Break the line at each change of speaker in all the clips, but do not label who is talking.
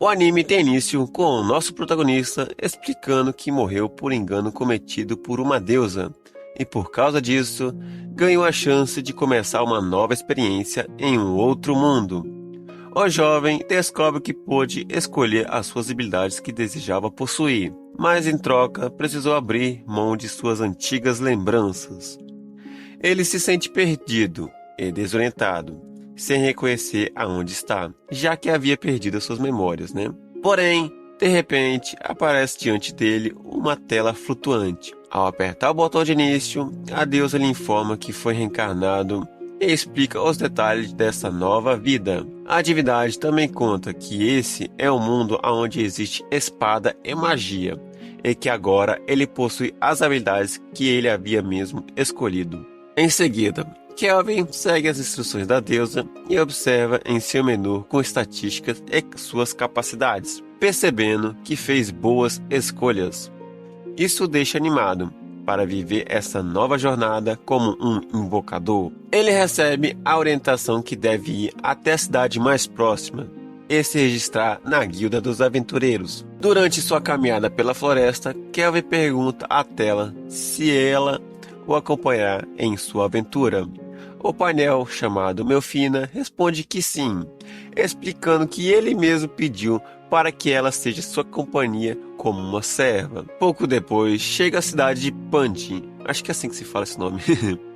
O anime tem início com o nosso protagonista explicando que morreu por engano cometido por uma deusa e por causa disso ganhou a chance de começar uma nova experiência em um outro mundo. O jovem descobre que pôde escolher as suas habilidades que desejava possuir, mas em troca precisou abrir mão de suas antigas lembranças. Ele se sente perdido e desorientado, sem reconhecer aonde está, já que havia perdido as suas memórias, né? Porém, de repente, aparece diante dele uma tela flutuante. Ao apertar o botão de início, a deusa lhe informa que foi reencarnado e explica os detalhes dessa nova vida. A divindade também conta que esse é um mundo onde existe espada e magia, e que agora ele possui as habilidades que ele havia mesmo escolhido. Em seguida, Kelvin segue as instruções da deusa e observa em seu menu com estatísticas e suas capacidades, percebendo que fez boas escolhas. Isso o deixa animado para viver essa nova jornada como um invocador. Ele recebe a orientação que deve ir até a cidade mais próxima e se registrar na Guilda dos Aventureiros. Durante sua caminhada pela floresta, Kelvin pergunta à tela se ela o acompanhar em sua aventura. O painel, chamado Melfina, responde que sim, explicando que ele mesmo pediu para que ela seja sua companhia como uma serva. Pouco depois, chega à cidade de Panti, acho que é assim que se fala esse nome,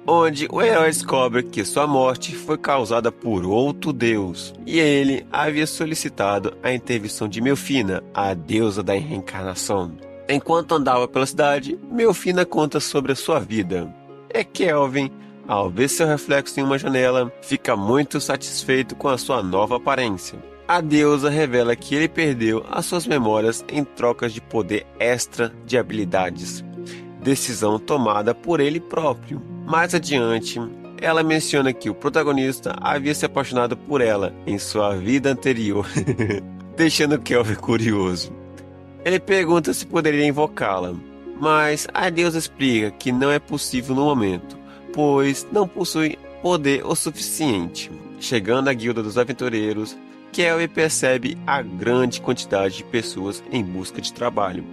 onde o herói descobre que sua morte foi causada por outro deus, e ele havia solicitado a intervenção de Melfina, a deusa da reencarnação. Enquanto andava pela cidade, Melfina conta sobre a sua vida. E Kelvin, ao ver seu reflexo em uma janela, fica muito satisfeito com a sua nova aparência. A deusa revela que ele perdeu as suas memórias em trocas de poder extra de habilidades, decisão tomada por ele próprio. Mais adiante, ela menciona que o protagonista havia se apaixonado por ela em sua vida anterior, deixando Kelvin curioso. Ele pergunta se poderia invocá-la, mas a deusa explica que não é possível no momento, pois não possui poder o suficiente. Chegando à Guilda dos Aventureiros, Kelvin percebe a grande quantidade de pessoas em busca de trabalho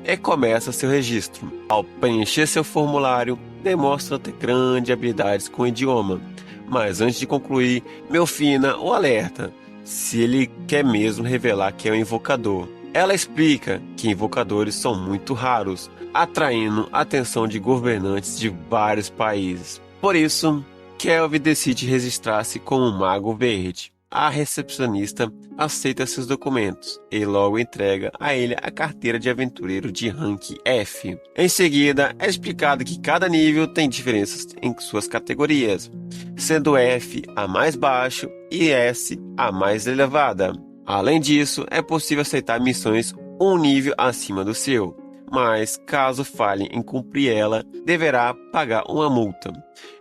e começa seu registro. Ao preencher seu formulário, demonstra ter grandes habilidades com o idioma, mas antes de concluir, Melfina o alerta se ele quer mesmo revelar que é um invocador. Ela explica que invocadores são muito raros, atraindo a atenção de governantes de vários países. Por isso, Kelvin decide registrar-se como um mago verde. A recepcionista aceita seus documentos e logo entrega a ele a carteira de aventureiro de rank F. Em seguida, é explicado que cada nível tem diferenças em suas categorias, sendo F a mais baixo e S a mais elevada. Além disso, é possível aceitar missões um nível acima do seu, mas caso falhe em cumprir ela, deverá pagar uma multa.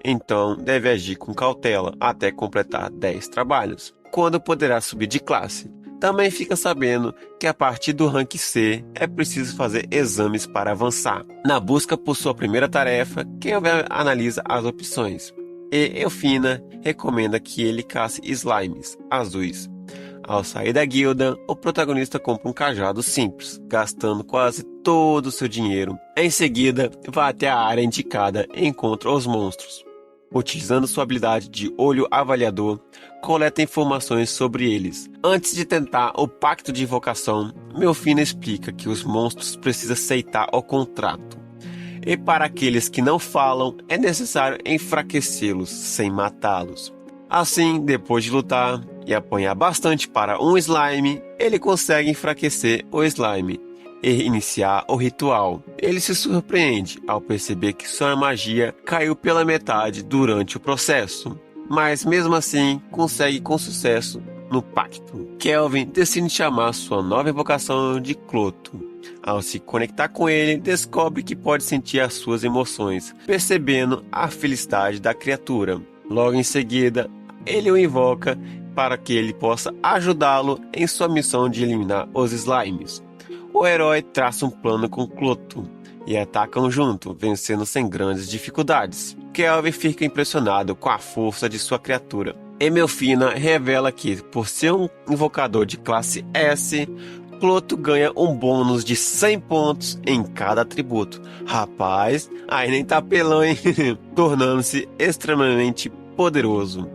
Então, deve agir com cautela até completar 10 trabalhos, quando poderá subir de classe. Também fica sabendo que a partir do rank C é preciso fazer exames para avançar. Na busca por sua primeira tarefa, Kelvin analisa as opções, e Elfina recomenda que ele casse slimes azuis. Ao sair da guilda, o protagonista compra um cajado simples, gastando quase todo o seu dinheiro. Em seguida, vai até a área indicada e encontra os monstros. Utilizando sua habilidade de olho avaliador, coleta informações sobre eles. Antes de tentar o pacto de invocação, Melfina explica que os monstros precisam aceitar o contrato. E para aqueles que não falam, é necessário enfraquecê-los sem matá-los. Assim, depois de lutar e apanhar bastante para um slime, ele consegue enfraquecer o slime e iniciar o ritual. Ele se surpreende ao perceber que sua magia caiu pela metade durante o processo, mas mesmo assim consegue com sucesso no pacto. Kelvin decide chamar sua nova invocação de Cloto. Ao se conectar com ele, descobre que pode sentir as suas emoções, percebendo a felicidade da criatura. Logo em seguida, ele o invoca para que ele possa ajudá-lo em sua missão de eliminar os slimes. O herói traça um plano com Cloto e atacam junto, vencendo sem grandes dificuldades. Kelvin fica impressionado com a força de sua criatura Emelfina revela que, por ser um invocador de classe S, Cloto ganha um bônus de 100 pontos em cada atributo. Rapaz, aí nem tá pelão, hein? Tornando-se extremamente poderoso.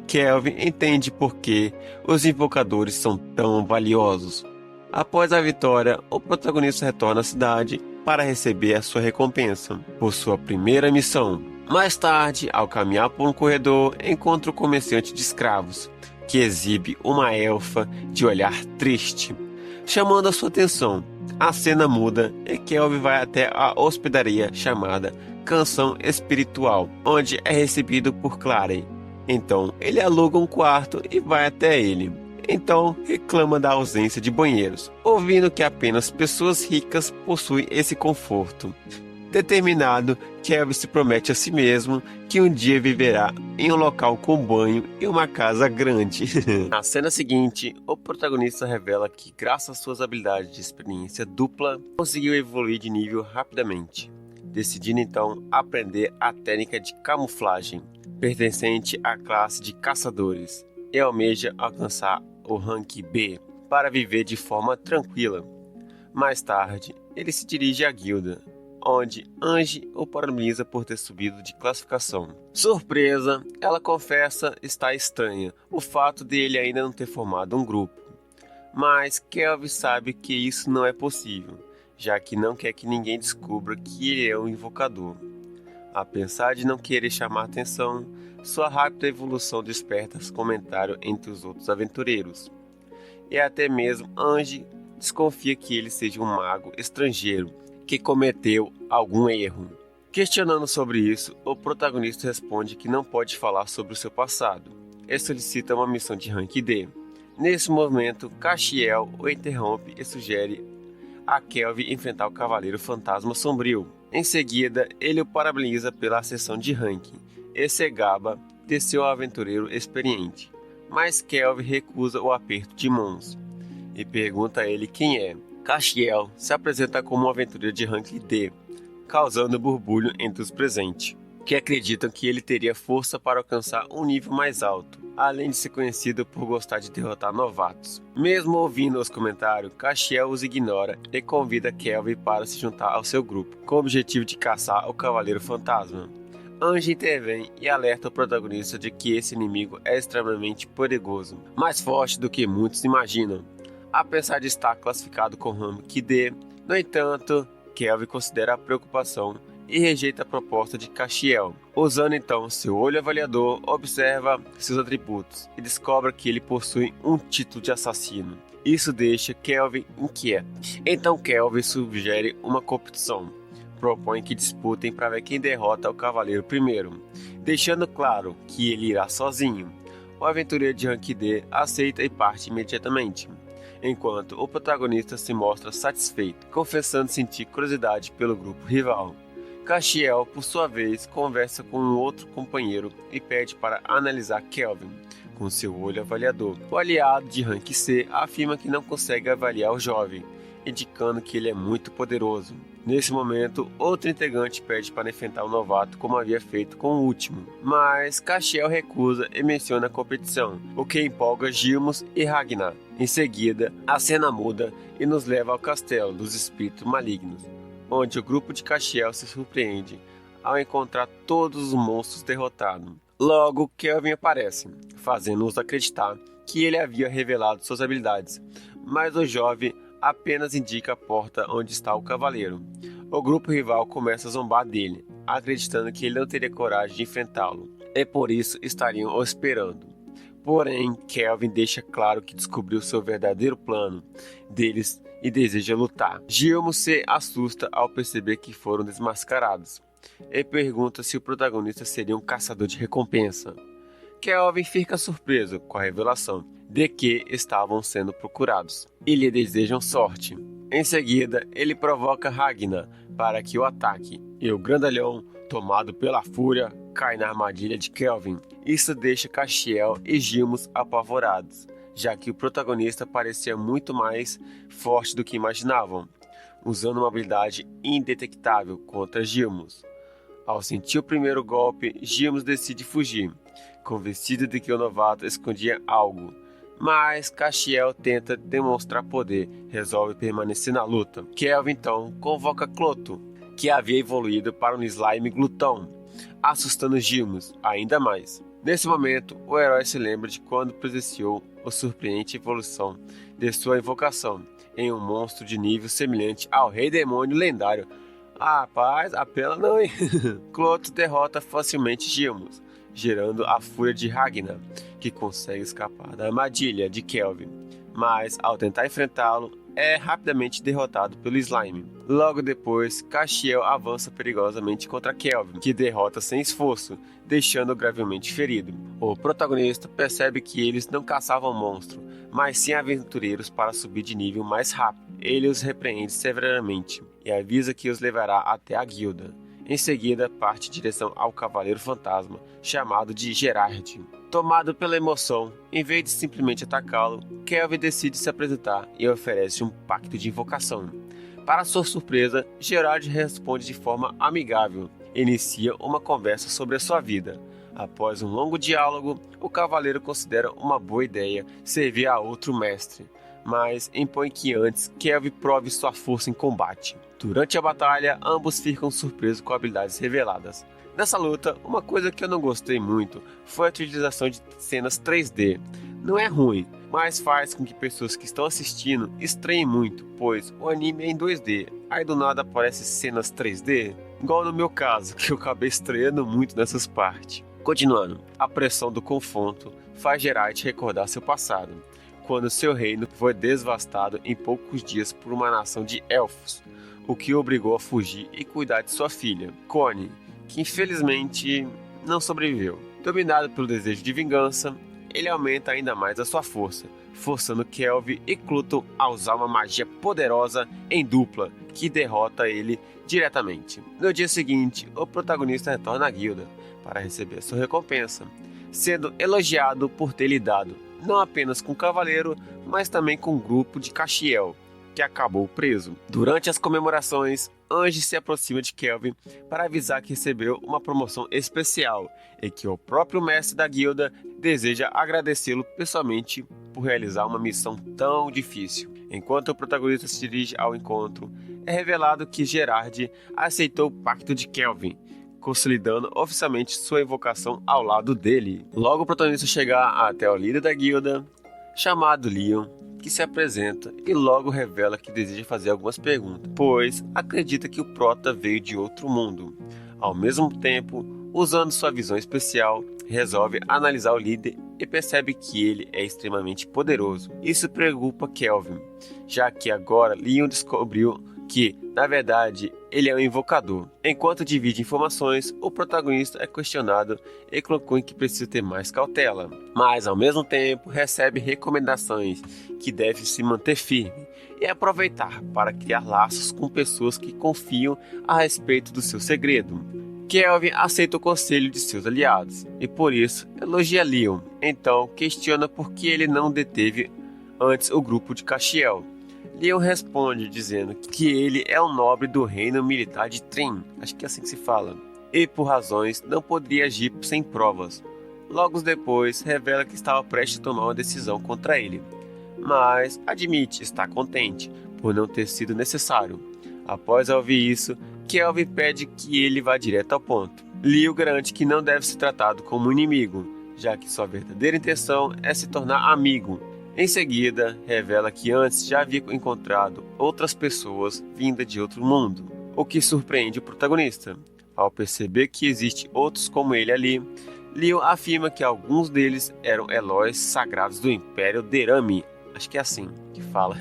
Kelvin entende por que os invocadores são tão valiosos. Após a vitória, o protagonista retorna à cidade para receber a sua recompensa por sua primeira missão. Mais tarde, ao caminhar por um corredor, encontra o comerciante de escravos, que exibe uma elfa de olhar triste, chamando a sua atenção. A cena muda e Kelvin vai até a hospedaria chamada Canção Espiritual, onde é recebido por Clary. Então, ele aluga um quarto e vai até ele. Então, reclama da ausência de banheiros, ouvindo que apenas pessoas ricas possuem esse conforto. Determinado, Kelvin se promete a si mesmo que um dia viverá em um local com banho e uma casa grande. Na cena seguinte, o protagonista revela que, graças às suas habilidades de experiência dupla, conseguiu evoluir de nível rapidamente, decidindo então aprender a técnica de camuflagem, pertencente à classe de caçadores, e almeja alcançar o rank B para viver de forma tranquila. Mais tarde, ele se dirige à guilda, onde Angie o parabeniza por ter subido de classificação. Surpresa, ela confessa estar estranha o fato de ele ainda não ter formado um grupo. Mas Kelvin sabe que isso não é possível, já que não quer que ninguém descubra que ele é um invocador. Apesar de não querer chamar atenção, sua rápida evolução desperta comentário entre os outros aventureiros. E até mesmo Angie desconfia que ele seja um mago estrangeiro que cometeu algum erro. Questionando sobre isso, o protagonista responde que não pode falar sobre o seu passado e solicita uma missão de rank D. Nesse momento, Castiel o interrompe e sugere a Kelvin enfrentar o Cavaleiro Fantasma Sombrio. Em seguida, ele o parabeniza pela ascensão de ranking e se gaba de seu aventureiro experiente. Mas Kelvin recusa o aperto de mãos e pergunta a ele quem é. Castiel se apresenta como um aventureiro de rank D, causando burbúrio entre os presentes, que acreditam que ele teria força para alcançar um nível mais alto, além de ser conhecido por gostar de derrotar novatos. Mesmo ouvindo os comentários, Castiel os ignora e convida Kelvin para se juntar ao seu grupo, com o objetivo de caçar o Cavaleiro Fantasma. Angie intervém e alerta o protagonista de que esse inimigo é extremamente perigoso, mais forte do que muitos imaginam. Apesar de estar classificado com rank D, no entanto, Kelvin considera a preocupação e rejeita a proposta de Castiel. Usando então seu olho avaliador, observa seus atributos e descobre que ele possui um título de assassino. Isso deixa Kelvin inquieto. Então Kelvin sugere uma competição. Propõe que disputem para ver quem derrota o cavaleiro primeiro, deixando claro que ele irá sozinho. O aventureiro de rank D aceita e parte imediatamente, enquanto o protagonista se mostra satisfeito, confessando sentir curiosidade pelo grupo rival. Castiel, por sua vez, conversa com um outro companheiro e pede para analisar Kelvin com seu olho avaliador. O aliado de rank C afirma que não consegue avaliar o jovem, indicando que ele é muito poderoso. Nesse momento, outro integrante pede para enfrentar o novato como havia feito com o último, mas Castiel recusa e menciona a competição, o que empolga Gilmos e Ragnar. Em seguida, a cena muda e nos leva ao castelo dos espíritos malignos, onde o grupo de Castiel se surpreende ao encontrar todos os monstros derrotados. Logo, Kelvin aparece, fazendo-os acreditar que ele havia revelado suas habilidades, mas o jovem apenas indica a porta onde está o cavaleiro. O grupo rival começa a zombar dele, acreditando que ele não teria coragem de enfrentá-lo, e por isso estariam o esperando. Porém, Kelvin deixa claro que descobriu seu verdadeiro plano deles e deseja lutar. Gilmo se assusta ao perceber que foram desmascarados, e pergunta se o protagonista seria um caçador de recompensa. Kelvin fica surpreso com a revelação de que estavam sendo procurados e lhe desejam sorte. Em seguida, ele provoca Ragnar para que o ataque, e o grandalhão, tomado pela fúria, cai na armadilha de Kelvin. Isso deixa Castiel e Gilmos apavorados, já que o protagonista parecia muito mais forte do que imaginavam, usando uma habilidade indetectável contra Gilmos. Ao sentir o primeiro golpe, Gilmus decide fugir, convencido de que o novato escondia algo. Mas Castiel tenta demonstrar poder, resolve permanecer na luta. Kelvin então convoca Cloto, que havia evoluído para um slime glutão, assustando Gilmus ainda mais. Nesse momento, o herói se lembra de quando presenciou a surpreendente evolução de sua invocação em um monstro de nível semelhante ao Rei Demônio lendário. Ah, rapaz, apela não, hein? Cloto derrota facilmente Gilmus, gerando a fúria de Ragnar, que consegue escapar da armadilha de Kelvin, mas ao tentar enfrentá-lo, é rapidamente derrotado pelo Slime. Logo depois, Castiel avança perigosamente contra Kelvin, que derrota sem esforço, deixando-o gravemente ferido. O protagonista percebe que eles não caçavam monstro, mas sim aventureiros para subir de nível mais rápido. Ele os repreende severamente e avisa que os levará até a guilda. Em seguida, parte em direção ao Cavaleiro Fantasma, chamado de Gerard. Tomado pela emoção, em vez de simplesmente atacá-lo, Kelvin decide se apresentar e oferece um pacto de invocação. Para sua surpresa, Gerard responde de forma amigável e inicia uma conversa sobre a sua vida. Após um longo diálogo, o cavaleiro considera uma boa ideia servir a outro mestre, mas impõe que antes Kelvin prove sua força em combate. Durante a batalha, ambos ficam surpresos com habilidades reveladas. Nessa luta, uma coisa que eu não gostei muito foi a utilização de cenas 3D. Não é ruim, mas faz com que pessoas que estão assistindo estranhem muito, pois o anime é em 2D, aí do nada aparecem cenas 3D, igual no meu caso, que eu acabei estranhando muito nessas partes. Continuando, a pressão do confronto faz Geralt recordar seu passado, quando seu reino foi devastado em poucos dias por uma nação de elfos, o que o obrigou a fugir e cuidar de sua filha, Connie, que infelizmente não sobreviveu. Dominado pelo desejo de vingança, ele aumenta ainda mais a sua força, forçando Kelvin e Cloto a usar uma magia poderosa em dupla, que derrota ele diretamente. No dia seguinte, o protagonista retorna à guilda para receber sua recompensa, sendo elogiado por ter lidado não apenas com o cavaleiro, mas também com o grupo de Castiel, que acabou preso. Durante as comemorações, Ange se aproxima de Kelvin para avisar que recebeu uma promoção especial e que o próprio mestre da guilda deseja agradecê-lo pessoalmente por realizar uma missão tão difícil. Enquanto o protagonista se dirige ao encontro, é revelado que Gerard aceitou o pacto de Kelvin, consolidando oficialmente sua invocação ao lado dele. Logo o protagonista chega até o líder da guilda, chamado Leon, que se apresenta e logo revela que deseja fazer algumas perguntas, pois acredita que o prota veio de outro mundo. Ao mesmo tempo, usando sua visão especial, resolve analisar o líder e percebe que ele é extremamente poderoso. Isso preocupa Kelvin, já que agora Leon descobriu que, na verdade, ele é um invocador. Enquanto divide informações, o protagonista é questionado e conclui que precisa ter mais cautela, mas ao mesmo tempo recebe recomendações que deve se manter firme e aproveitar para criar laços com pessoas que confiam a respeito do seu segredo. Kelvin aceita o conselho de seus aliados e por isso elogia Leon, então questiona por que ele não deteve antes o grupo de Castiel. Leon responde dizendo que ele é um nobre do reino militar de Trim, acho que é assim que se fala, e por razões não poderia agir sem provas. Logo depois revela que estava prestes a tomar uma decisão contra ele, mas admite estar contente por não ter sido necessário. Após ouvir isso, Kelvin pede que ele vá direto ao ponto. Leon garante que não deve ser tratado como inimigo, já que sua verdadeira intenção é se tornar amigo. Em seguida, revela que antes já havia encontrado outras pessoas vindas de outro mundo, o que surpreende o protagonista. Ao perceber que existem outros como ele ali, Leon afirma que alguns deles eram Eloys sagrados do Império Derami, acho que é assim que fala,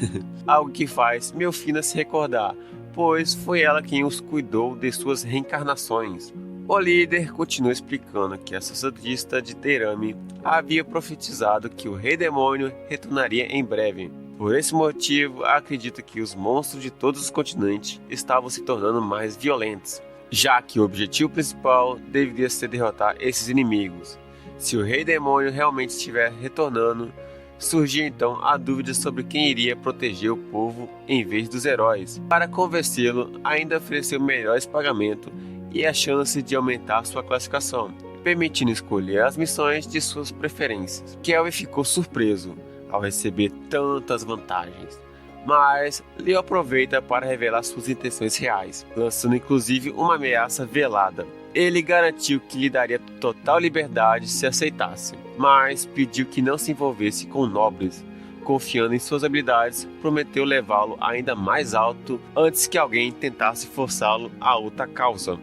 algo que faz Melfina se recordar, pois foi ela quem os cuidou de suas reencarnações. O líder continua explicando que a sacerdotisa de Derami havia profetizado que o Rei Demônio retornaria em breve. Por esse motivo, acredita que os monstros de todos os continentes estavam se tornando mais violentos, já que o objetivo principal deveria ser derrotar esses inimigos. Se o Rei Demônio realmente estiver retornando, surgia então a dúvida sobre quem iria proteger o povo em vez dos heróis. Para convencê-lo, ainda ofereceu melhores pagamentos e a chance de aumentar sua classificação, permitindo escolher as missões de suas preferências. Kelvin ficou surpreso ao receber tantas vantagens, mas Leo aproveita para revelar suas intenções reais, lançando inclusive uma ameaça velada. Ele garantiu que lhe daria total liberdade se aceitasse, mas pediu que não se envolvesse com nobres. Confiando em suas habilidades, prometeu levá-lo ainda mais alto antes que alguém tentasse forçá-lo a outra causa.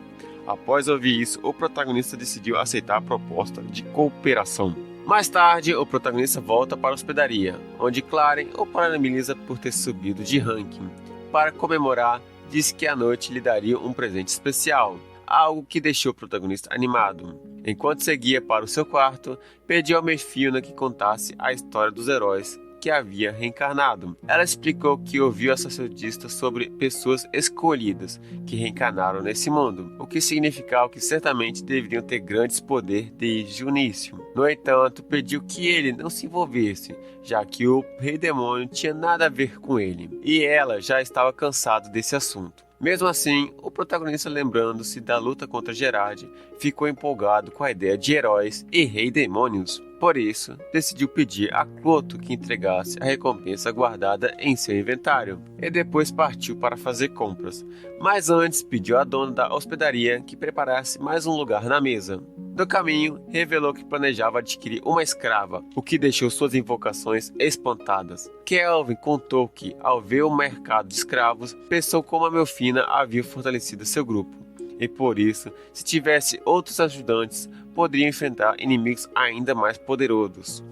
Após ouvir isso, o protagonista decidiu aceitar a proposta de cooperação. Mais tarde, o protagonista volta para a hospedaria, onde Claren o parabeniza por ter subido de ranking. Para comemorar, disse que à noite lhe daria um presente especial, algo que deixou o protagonista animado. Enquanto seguia para o seu quarto, pediu a Melfina que contasse a história dos heróis que havia reencarnado. Ela explicou que ouviu a sacerdotista sobre pessoas escolhidas que reencarnaram nesse mundo, o que significava que certamente deveriam ter grandes poderes desde o início. No entanto, pediu que ele não se envolvesse, já que o Rei Demônio tinha nada a ver com ele, e ela já estava cansada desse assunto. Mesmo assim, o protagonista, lembrando-se da luta contra Gerard, ficou empolgado com a ideia de heróis e rei demônios. Por isso, decidiu pedir a Cloto que entregasse a recompensa guardada em seu inventário, e depois partiu para fazer compras. Mas antes pediu à dona da hospedaria que preparasse mais um lugar na mesa. No caminho, revelou que planejava adquirir uma escrava, o que deixou suas invocações espantadas. Kelvin contou que, ao ver o mercado de escravos, pensou como a Melfina havia fortalecido seu grupo, e por isso, se tivesse outros ajudantes, poderia enfrentar inimigos ainda mais poderosos,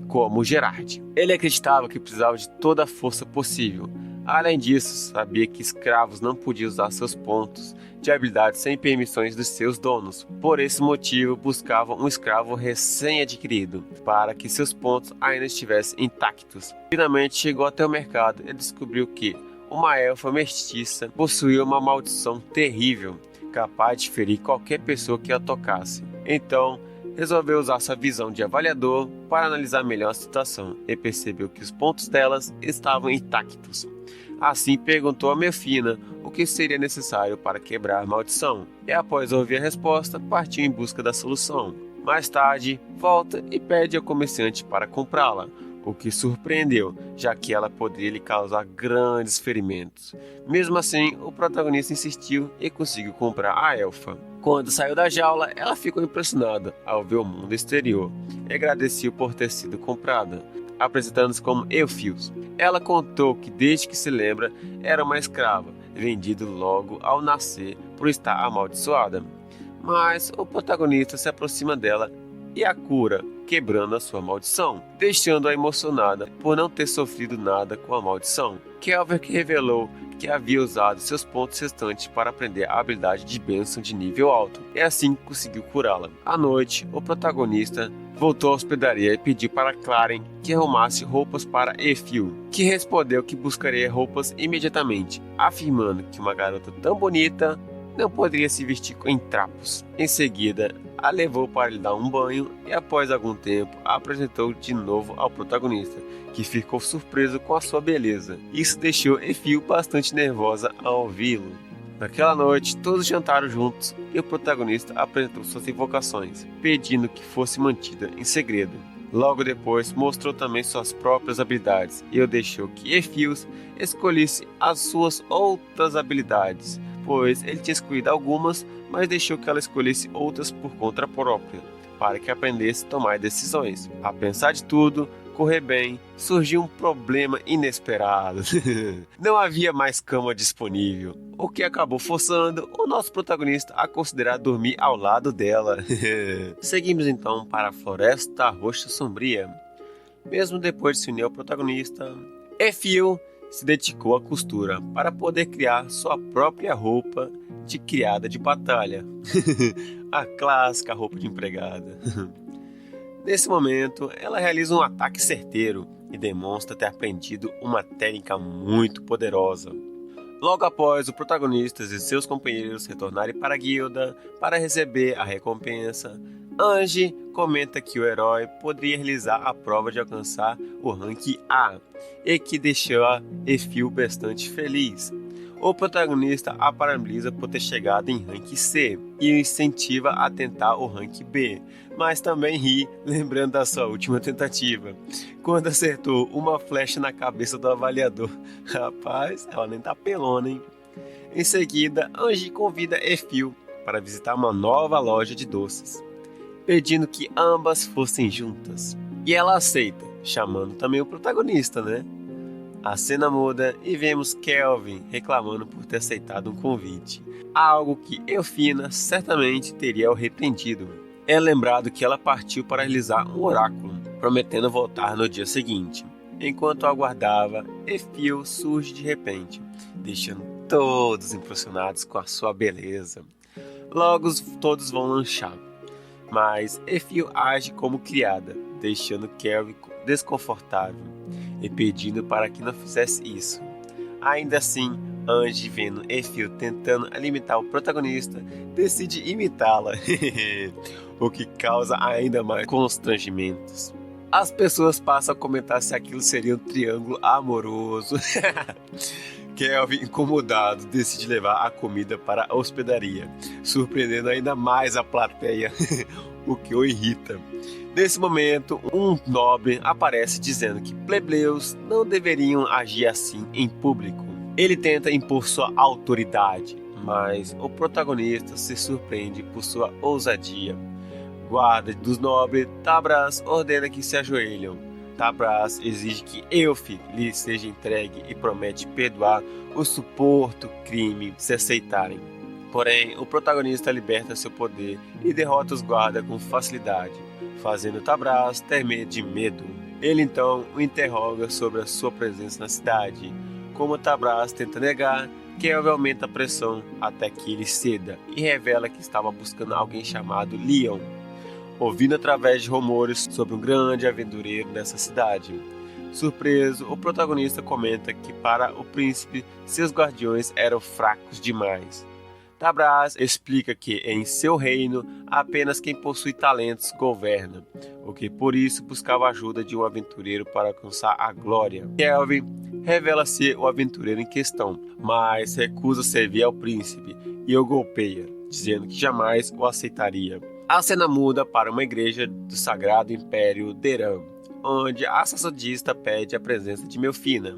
como Gerard. Ele acreditava que precisava de toda a força possível. Além disso, sabia que escravos não podiam usar seus pontos de habilidade sem permissões dos seus donos. Por esse motivo, buscava um escravo recém-adquirido, para que seus pontos ainda estivessem intactos. Finalmente chegou até o mercado e descobriu que uma elfa mestiça possuía uma maldição terrível, capaz de ferir qualquer pessoa que a tocasse. Então, resolveu usar sua visão de avaliador para analisar melhor a situação e percebeu que os pontos delas estavam intactos. Assim, perguntou a Melfina o que seria necessário para quebrar a maldição, e após ouvir a resposta, partiu em busca da solução. Mais tarde, volta e pede ao comerciante para comprá-la, o que surpreendeu, já que ela poderia lhe causar grandes ferimentos. Mesmo assim, o protagonista insistiu e conseguiu comprar a elfa. Quando saiu da jaula, ela ficou impressionada ao ver o mundo exterior e agradeceu por ter sido comprada, apresentando-se como Eofios. Ela contou que desde que se lembra era uma escrava, vendida logo ao nascer por estar amaldiçoada. Mas o protagonista se aproxima dela e a cura, quebrando a sua maldição, deixando-a emocionada por não ter sofrido nada com a maldição. Kelvin revelou que havia usado seus pontos restantes para aprender a habilidade de bênção de nível alto, e assim conseguiu curá-la. À noite, o protagonista voltou à hospedaria e pediu para Claren que arrumasse roupas para Efil, que respondeu que buscaria roupas imediatamente, afirmando que uma garota tão bonita não poderia se vestir em trapos. Em seguida, a levou para lhe dar um banho e após algum tempo a apresentou de novo ao protagonista, que ficou surpreso com a sua beleza. Isso deixou Efil bastante nervosa ao ouvi-lo. Naquela noite, todos jantaram juntos e o protagonista apresentou suas invocações, pedindo que fosse mantida em segredo. Logo depois, mostrou também suas próprias habilidades e deixou que Efios escolhesse as suas outras habilidades, pois ele tinha escolhido algumas, mas deixou que ela escolhesse outras por conta própria, para que aprendesse a tomar decisões. A pensar de tudo correr bem, surgiu um problema inesperado. Não havia mais cama disponível, o que acabou forçando o nosso protagonista a considerar dormir ao lado dela. Seguimos então para a Floresta Roxa Sombria. Mesmo depois de se unir ao protagonista, Efil se dedicou à costura para poder criar sua própria roupa de criada de batalha. A clássica roupa de empregada. Nesse momento, ela realiza um ataque certeiro e demonstra ter aprendido uma técnica muito poderosa. Logo após o protagonista e seus companheiros retornarem para a guilda para receber a recompensa, Angie comenta que o herói poderia realizar a prova de alcançar o rank A e que deixou a Efil bastante feliz. O protagonista a parabeniza por ter chegado em rank C e o incentiva a tentar o rank B, mas também ri lembrando da sua última tentativa, quando acertou uma flecha na cabeça do avaliador. Rapaz, ela nem tá pelona, hein? Em seguida, Angie convida Efil para visitar uma nova loja de doces, pedindo que ambas fossem juntas. E ela aceita, chamando também o protagonista, né? A cena muda e vemos Kelvin reclamando por ter aceitado um convite, algo que Eufina certamente teria o repreendido. É lembrado que ela partiu para realizar um oráculo, prometendo voltar no dia seguinte. Enquanto aguardava, Efil surge de repente, deixando todos impressionados com a sua beleza. Logo todos vão lanchar, mas Efil age como criada, deixando Kelvin desconfortável e pedindo para que não fizesse isso. Ainda assim, Angie, vendo Efil tentando alimentar o protagonista, decide imitá-la, o que causa ainda mais constrangimentos. As pessoas passam a comentar se aquilo seria um triângulo amoroso. Kelvin, incomodado, decide levar a comida para a hospedaria, surpreendendo ainda mais a plateia, o que o irrita. Nesse momento, um nobre aparece dizendo que plebeus não deveriam agir assim em público. Ele tenta impor sua autoridade, mas o protagonista se surpreende por sua ousadia. Guarda dos nobres, Tabras ordena que se ajoelham. Tabras exige que Elfi lhe seja entregue e promete perdoar o suposto crime se aceitarem. Porém, o protagonista liberta seu poder e derrota os guardas com facilidade, fazendo Tabras temer de medo. Ele então o interroga sobre a sua presença na cidade. Como Tabras tenta negar, Kelvin aumenta a pressão até que ele ceda e revela que estava buscando alguém chamado Leon, ouvindo através de rumores sobre um grande aventureiro nessa cidade. Surpreso, o protagonista comenta que para o príncipe seus guardiões eram fracos demais. Tabras explica que em seu reino apenas quem possui talentos governa, o que por isso buscava a ajuda de um aventureiro para alcançar a glória. Kelvin revela ser o aventureiro em questão, mas recusa servir ao príncipe e o golpeia, dizendo que jamais o aceitaria. A cena muda para uma igreja do Sagrado Império Deran, onde a sacerdotisa pede a presença de Melfina.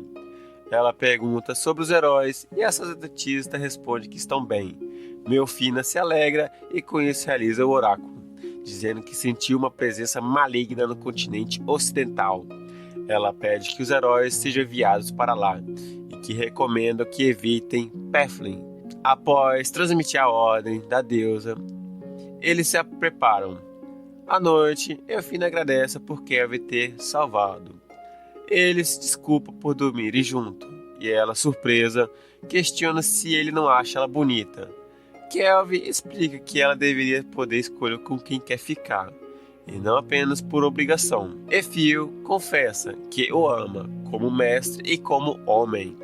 Ela pergunta sobre os heróis e a sacerdotisa responde que estão bem. Melfina se alegra e com isso realiza o oráculo, dizendo que sentiu uma presença maligna no continente ocidental. Ela pede que os heróis sejam enviados para lá e que recomenda que evitem Peflin. Após transmitir a ordem da deusa, eles se preparam. À noite, Elfina agradece por Kelvin ter salvado. Ele se desculpa por dormirem junto, e ela, surpresa, questiona se ele não acha ela bonita. Kelvin explica que ela deveria poder escolher com quem quer ficar, e não apenas por obrigação. Efil confessa que o ama como mestre e como homem,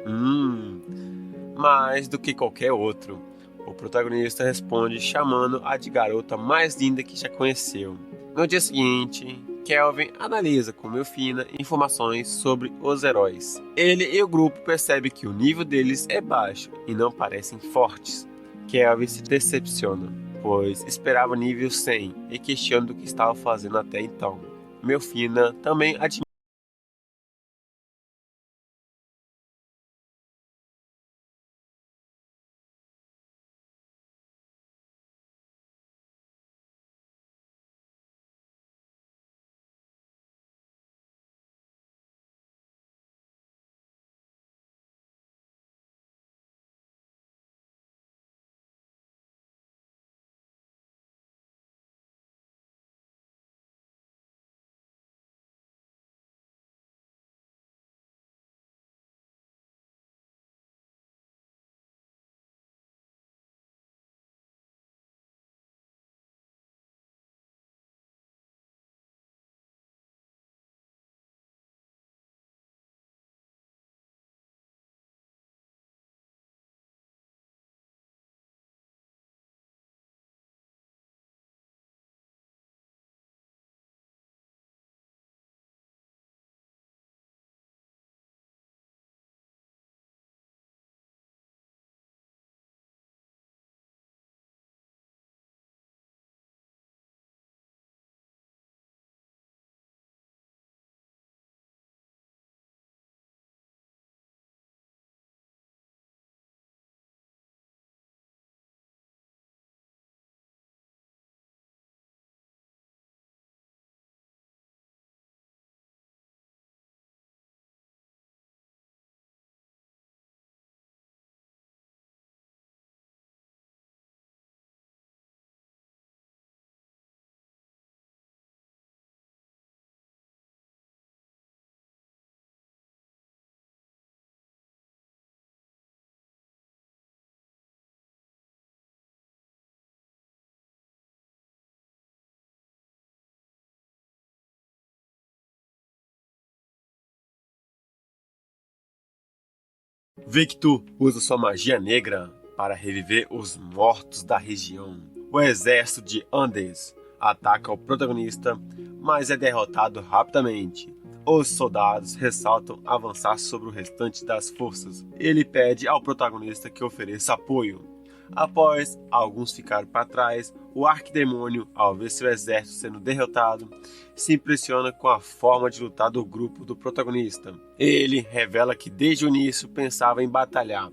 mais do que qualquer outro. O protagonista responde chamando-a de garota mais linda que já conheceu. No dia seguinte, Kelvin analisa com Melfina informações sobre os heróis. Ele e o grupo percebem que o nível deles é baixo e não parecem fortes. Kelvin se decepciona, pois esperava nível 100 e questiona o que estava fazendo até então. Melfina também admite Victor usa sua magia negra para reviver os mortos da região. O exército de Andes ataca o protagonista, mas é derrotado rapidamente. Os soldados ressaltam avançar sobre o restante das forças. Ele pede ao protagonista que ofereça apoio. Após alguns ficarem para trás, o arquidemônio, ao ver seu exército sendo derrotado, se impressiona com a forma de lutar do grupo do protagonista. Ele revela que desde o início pensava em batalhar,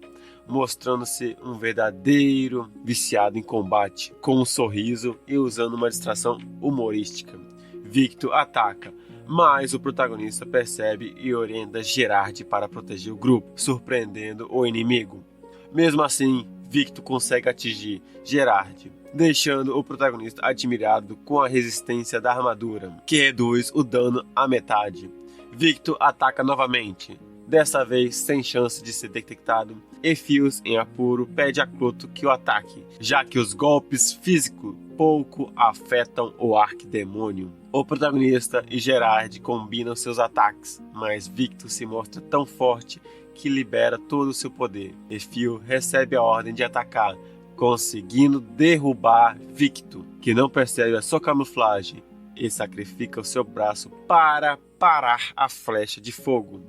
mostrando-se um verdadeiro viciado em combate, com um sorriso e usando uma distração humorística. Victor ataca, mas o protagonista percebe e orienta Gerard para proteger o grupo, surpreendendo o inimigo. Mesmo assim, Victor consegue atingir Gerard, deixando o protagonista admirado com a resistência da armadura, que reduz o dano à metade. Victor ataca novamente, dessa vez sem chance de ser detectado, e Fios, em apuro, pede a Cloto que o ataque, já que os golpes físicos pouco afetam o arquidemônio. O protagonista e Gerard combinam seus ataques, mas Victor se mostra tão forte que libera todo o seu poder. Efio recebe a ordem de atacar, conseguindo derrubar Victor, que não percebe a sua camuflagem e sacrifica o seu braço para parar a flecha de fogo.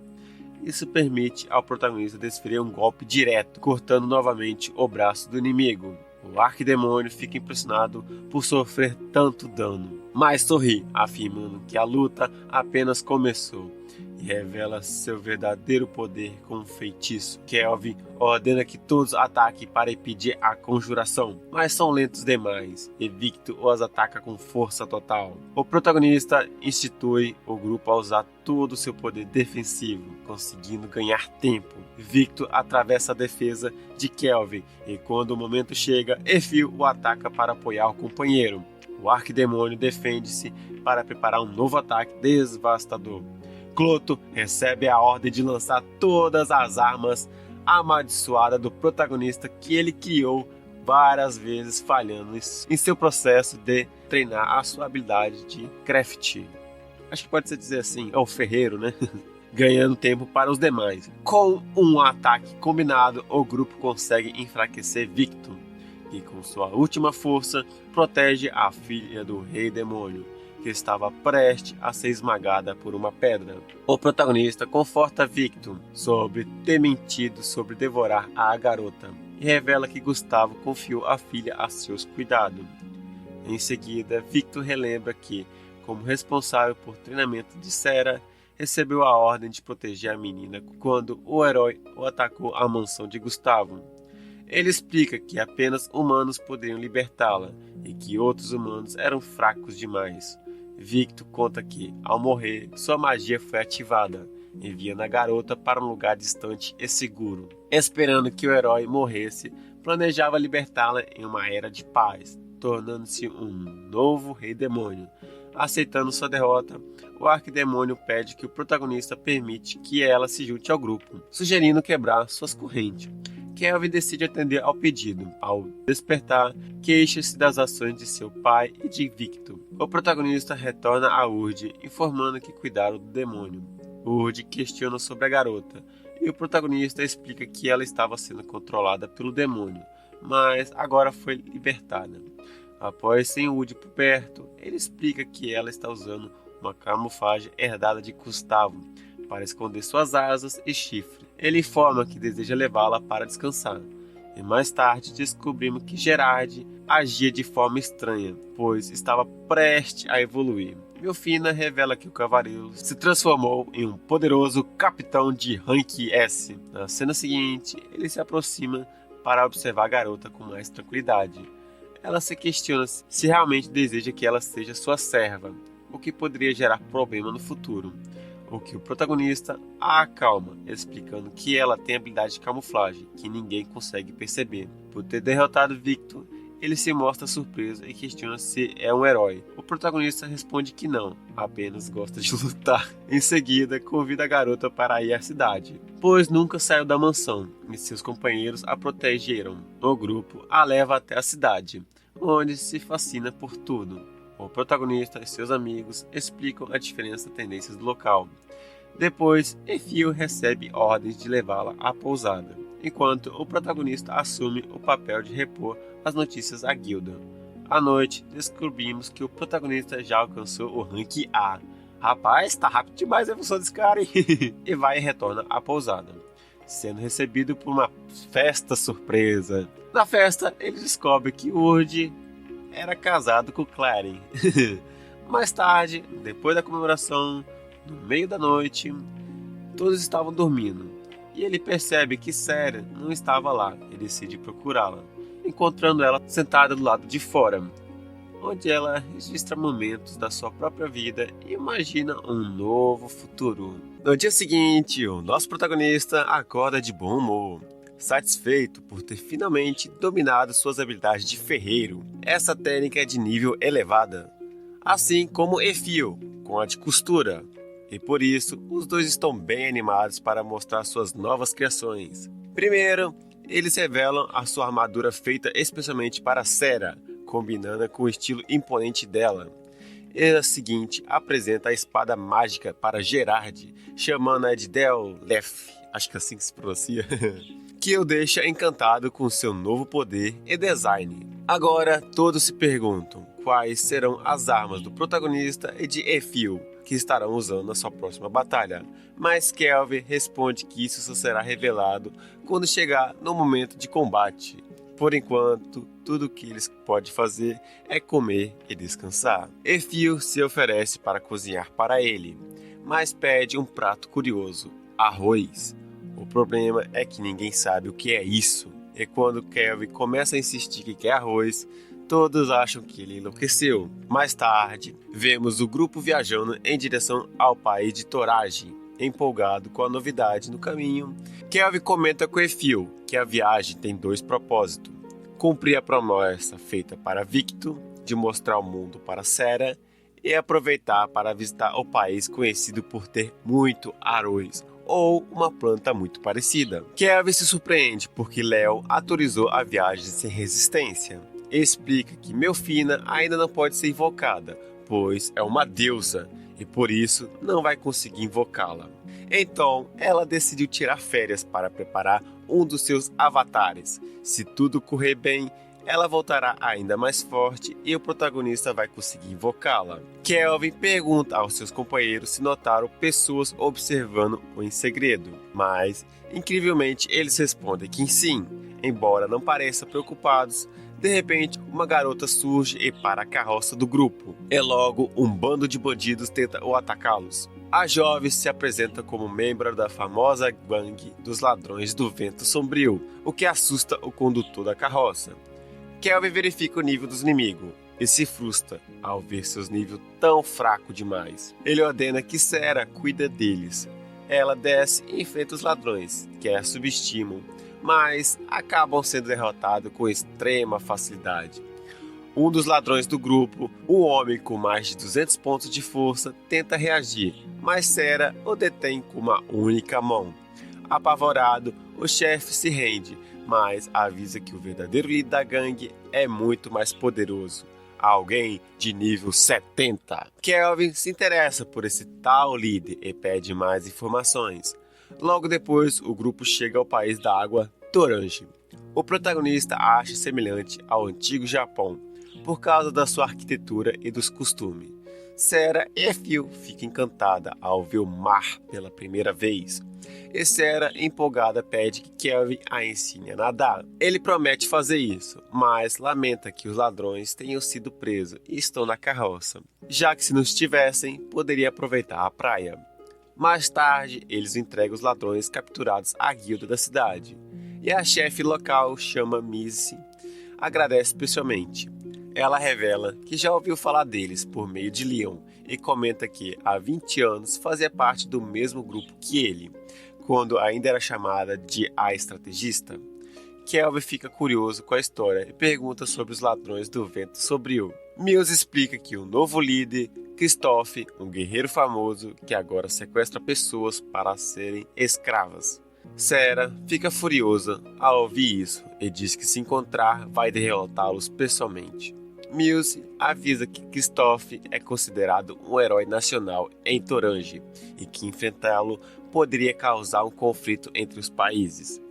Isso permite ao protagonista desferir um golpe direto, cortando novamente o braço do inimigo. O arquidemônio fica impressionado por sofrer tanto dano, mas sorri, afirmando que a luta apenas começou, e revela seu verdadeiro poder com um feitiço. Kelvin ordena que todos ataquem para impedir a conjuração, mas são lentos demais, e Victor os ataca com força total. O protagonista institui o grupo a usar todo o seu poder defensivo, conseguindo ganhar tempo. Victor atravessa a defesa de Kelvin, e quando o momento chega, Efil o ataca para apoiar o companheiro. O arquidemônio defende-se para preparar um novo ataque devastador. Cloto recebe a ordem de lançar todas as armas amaldiçoadas do protagonista que ele criou várias vezes, falhando em seu processo de treinar a sua habilidade de craft. Acho que pode ser dizer assim, é o ferreiro, né? Ganhando tempo para os demais. Com um ataque combinado, o grupo consegue enfraquecer Victor, e com sua última força protege a filha do rei demônio, que estava prestes a ser esmagada por uma pedra. O protagonista conforta Victor sobre ter mentido sobre devorar a garota e revela que Gustavo confiou a filha a seus cuidados. Em seguida, Victor relembra que, como responsável por treinamento de Sera, recebeu a ordem de proteger a menina quando o herói o atacou à mansão de Gustavo. Ele explica que apenas humanos poderiam libertá-la e que outros humanos eram fracos demais. Victor conta que, ao morrer, sua magia foi ativada, enviando a garota para um lugar distante e seguro. Esperando que o herói morresse, planejava libertá-la em uma era de paz, tornando-se um novo rei demônio. Aceitando sua derrota, o arquidemônio pede que o protagonista permite que ela se junte ao grupo, sugerindo quebrar suas correntes. Kelvin decide atender ao pedido. Ao despertar, queixa-se das ações de seu pai e de Victor. O protagonista retorna a Urd, informando que cuidaram do demônio. Urd questiona sobre a garota, e o protagonista explica que ela estava sendo controlada pelo demônio, mas agora foi libertada. Após sem Urd por perto, ele explica que ela está usando uma camuflagem herdada de Gustavo para esconder suas asas e chifre. Ele informa que deseja levá-la para descansar. E mais tarde descobrimos que Gerard agia de forma estranha, pois estava prestes a evoluir. Melfina revela que o cavaleiro se transformou em um poderoso capitão de rank S. Na cena seguinte, ele se aproxima para observar a garota com mais tranquilidade. Ela se questiona se realmente deseja que ela seja sua serva, o que poderia gerar problema no futuro. O que o protagonista a acalma, explicando que ela tem habilidade de camuflagem, que ninguém consegue perceber. Por ter derrotado Victor, ele se mostra surpreso e questiona se é um herói. O protagonista responde que não, apenas gosta de lutar. Em seguida, convida a garota para ir à cidade, pois nunca saiu da mansão, e seus companheiros a protegeram. O grupo a leva até a cidade, onde se fascina por tudo. O protagonista e seus amigos explicam a diferença de tendências do local. Depois, Efio recebe ordens de levá-la à pousada, enquanto o protagonista assume o papel de repor as notícias à guilda. À noite, descobrimos que o protagonista já alcançou o rank A. Rapaz, tá rápido demais a evolução desse cara, hein? E vai e retorna à pousada, sendo recebido por uma festa surpresa. Na festa, ele descobre que Urd era casado com Claren. Mais tarde, depois da comemoração, no meio da noite, todos estavam dormindo, e ele percebe que Sera não estava lá e decide procurá-la, encontrando ela sentada do lado de fora, onde ela registra momentos da sua própria vida e imagina um novo futuro. No dia seguinte, o nosso protagonista acorda de bom humor, satisfeito por ter finalmente dominado suas habilidades de ferreiro. Essa técnica é de nível elevada, assim como Efio, com a de costura. E por isso, os dois estão bem animados para mostrar suas novas criações. Primeiro, eles revelam a sua armadura feita especialmente para Sera, combinando com o estilo imponente dela. E a seguinte apresenta a espada mágica para Gerard, chamando-a de Del-Lef, acho que é assim que se pronuncia, que o deixa encantado com seu novo poder e design. Agora, todos se perguntam quais serão as armas do protagonista e de Efio que estarão usando na sua próxima batalha, mas Kelvin responde que isso só será revelado quando chegar no momento de combate. Por enquanto, tudo o que eles podem fazer é comer e descansar. Efio se oferece para cozinhar para ele, mas pede um prato curioso, arroz. O problema é que ninguém sabe o que é isso, e quando Kelvin começa a insistir que quer arroz, todos acham que ele enlouqueceu. Mais tarde, vemos o grupo viajando em direção ao país de Torage. Empolgado com a novidade no caminho, Kelvin comenta com Efio que a viagem tem dois propósitos: cumprir a promessa feita para Victor de mostrar o mundo para Sera e aproveitar para visitar o país conhecido por ter muito arroz, ou uma planta muito parecida. Kelvin se surpreende porque Léo autorizou a viagem sem resistência. Explica que Melfina ainda não pode ser invocada, pois é uma deusa e por isso não vai conseguir invocá-la. Então ela decidiu tirar férias para preparar um dos seus avatares. Se tudo correr bem, ela voltará ainda mais forte e o protagonista vai conseguir invocá-la. Kelvin pergunta aos seus companheiros se notaram pessoas observando-o em segredo, mas, incrivelmente, eles respondem que sim, embora não pareçam preocupados. De repente, uma garota surge e para a carroça do grupo. E logo, um bando de bandidos tenta o atacá-los. A jovem se apresenta como membro da famosa gangue dos Ladrões do Vento Sombrio, o que assusta o condutor da carroça. Kelvin verifica o nível dos inimigos e se frustra ao ver seus níveis tão fracos demais. Ele ordena que Sera cuida deles. Ela desce e enfrenta os ladrões, que a subestimam, mas acabam sendo derrotados com extrema facilidade. Um dos ladrões do grupo, um homem com mais de 200 pontos de força, tenta reagir, mas Sera o detém com uma única mão. Apavorado, o chefe se rende, mas avisa que o verdadeiro líder da gangue é muito mais poderoso, alguém de nível 70. Kelvin se interessa por esse tal líder e pede mais informações. Logo depois, o grupo chega ao país da água, Torage. O protagonista acha semelhante ao antigo Japão, por causa da sua arquitetura e dos costumes. Sera e Efio fica encantada ao ver o mar pela primeira vez. E Sera, empolgada, pede que Kelvin a ensine a nadar. Ele promete fazer isso, mas lamenta que os ladrões tenham sido presos e estão na carroça, já que se não estivessem, poderia aproveitar a praia. Mais tarde, eles entregam os ladrões capturados à guilda da cidade, e a chefe local chama Missy, agradece especialmente. Ela revela que já ouviu falar deles por meio de Leon e comenta que há 20 anos fazia parte do mesmo grupo que ele, quando ainda era chamada de a estrategista. Kelvin fica curioso com a história e pergunta sobre os ladrões do vento sombrio. Mills explica que o novo líder, Christoph, um guerreiro famoso que agora sequestra pessoas para serem escravas. Sera fica furiosa ao ouvir isso e diz que se encontrar vai derrotá-los pessoalmente. Mills avisa que Kristoff é considerado um herói nacional em Torange e que enfrentá-lo poderia causar um conflito entre os países.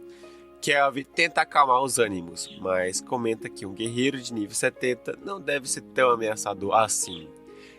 Kelvin tenta acalmar os ânimos, mas comenta que um guerreiro de nível 70 não deve ser tão ameaçador assim.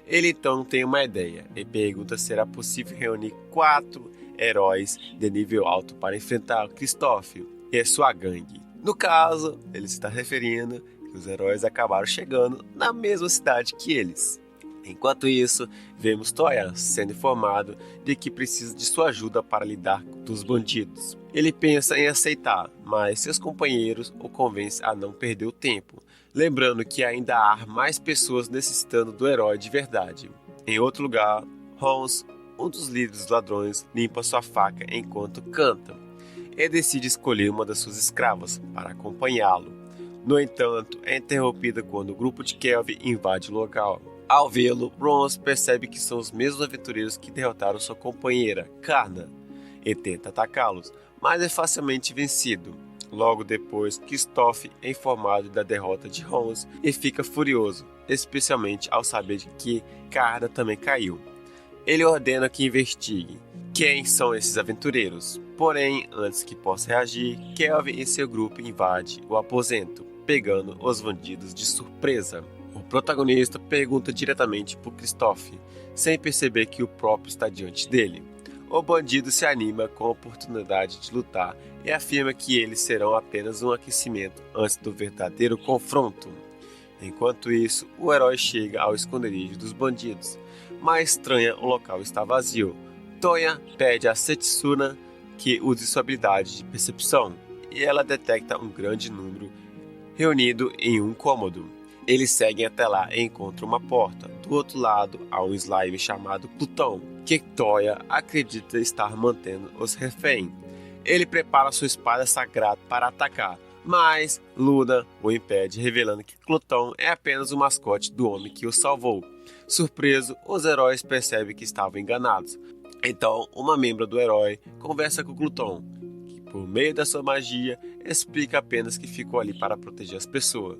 Ele então tem uma ideia e pergunta se será possível reunir 4 heróis de nível alto para enfrentar Kristoff e sua gangue. No caso, ele está referindo que os heróis acabaram chegando na mesma cidade que eles. Enquanto isso, vemos Toya sendo informado de que precisa de sua ajuda para lidar com os bandidos. Ele pensa em aceitar, mas seus companheiros o convencem a não perder o tempo, lembrando que ainda há mais pessoas necessitando do herói de verdade. Em outro lugar, Hans, um dos líderes dos ladrões, limpa sua faca enquanto canta e decide escolher uma das suas escravas para acompanhá-lo. No entanto, é interrompida quando o grupo de Kelvin invade o local. Ao vê-lo, Rons percebe que são os mesmos aventureiros que derrotaram sua companheira, Karna, e tenta atacá-los, mas é facilmente vencido. Logo depois, Kristoff é informado da derrota de Rons e fica furioso, especialmente ao saber de que Karna também caiu. Ele ordena que investigue quem são esses aventureiros. Porém, antes que possa reagir, Kelvin e seu grupo invadem o aposento, pegando os bandidos de surpresa. O protagonista pergunta diretamente por Kristoff, sem perceber que o próprio está diante dele. O bandido se anima com a oportunidade de lutar e afirma que eles serão apenas um aquecimento antes do verdadeiro confronto. Enquanto isso, o herói chega ao esconderijo dos bandidos, mas estranha, o local está vazio. Toya pede a Setsuna que use sua habilidade de percepção, e ela detecta um grande número reunido em um cômodo. Eles seguem até lá e encontram uma porta. Do outro lado, há um slime chamado Plutão, que Toya acredita estar mantendo os reféns. Ele prepara sua espada sagrada para atacar, mas Luna o impede, revelando que Plutão é apenas o mascote do homem que o salvou. Surpreso, os heróis percebem que estavam enganados. Então, uma membro do herói conversa com Plutão, que por meio da sua magia explica apenas que ficou ali para proteger as pessoas.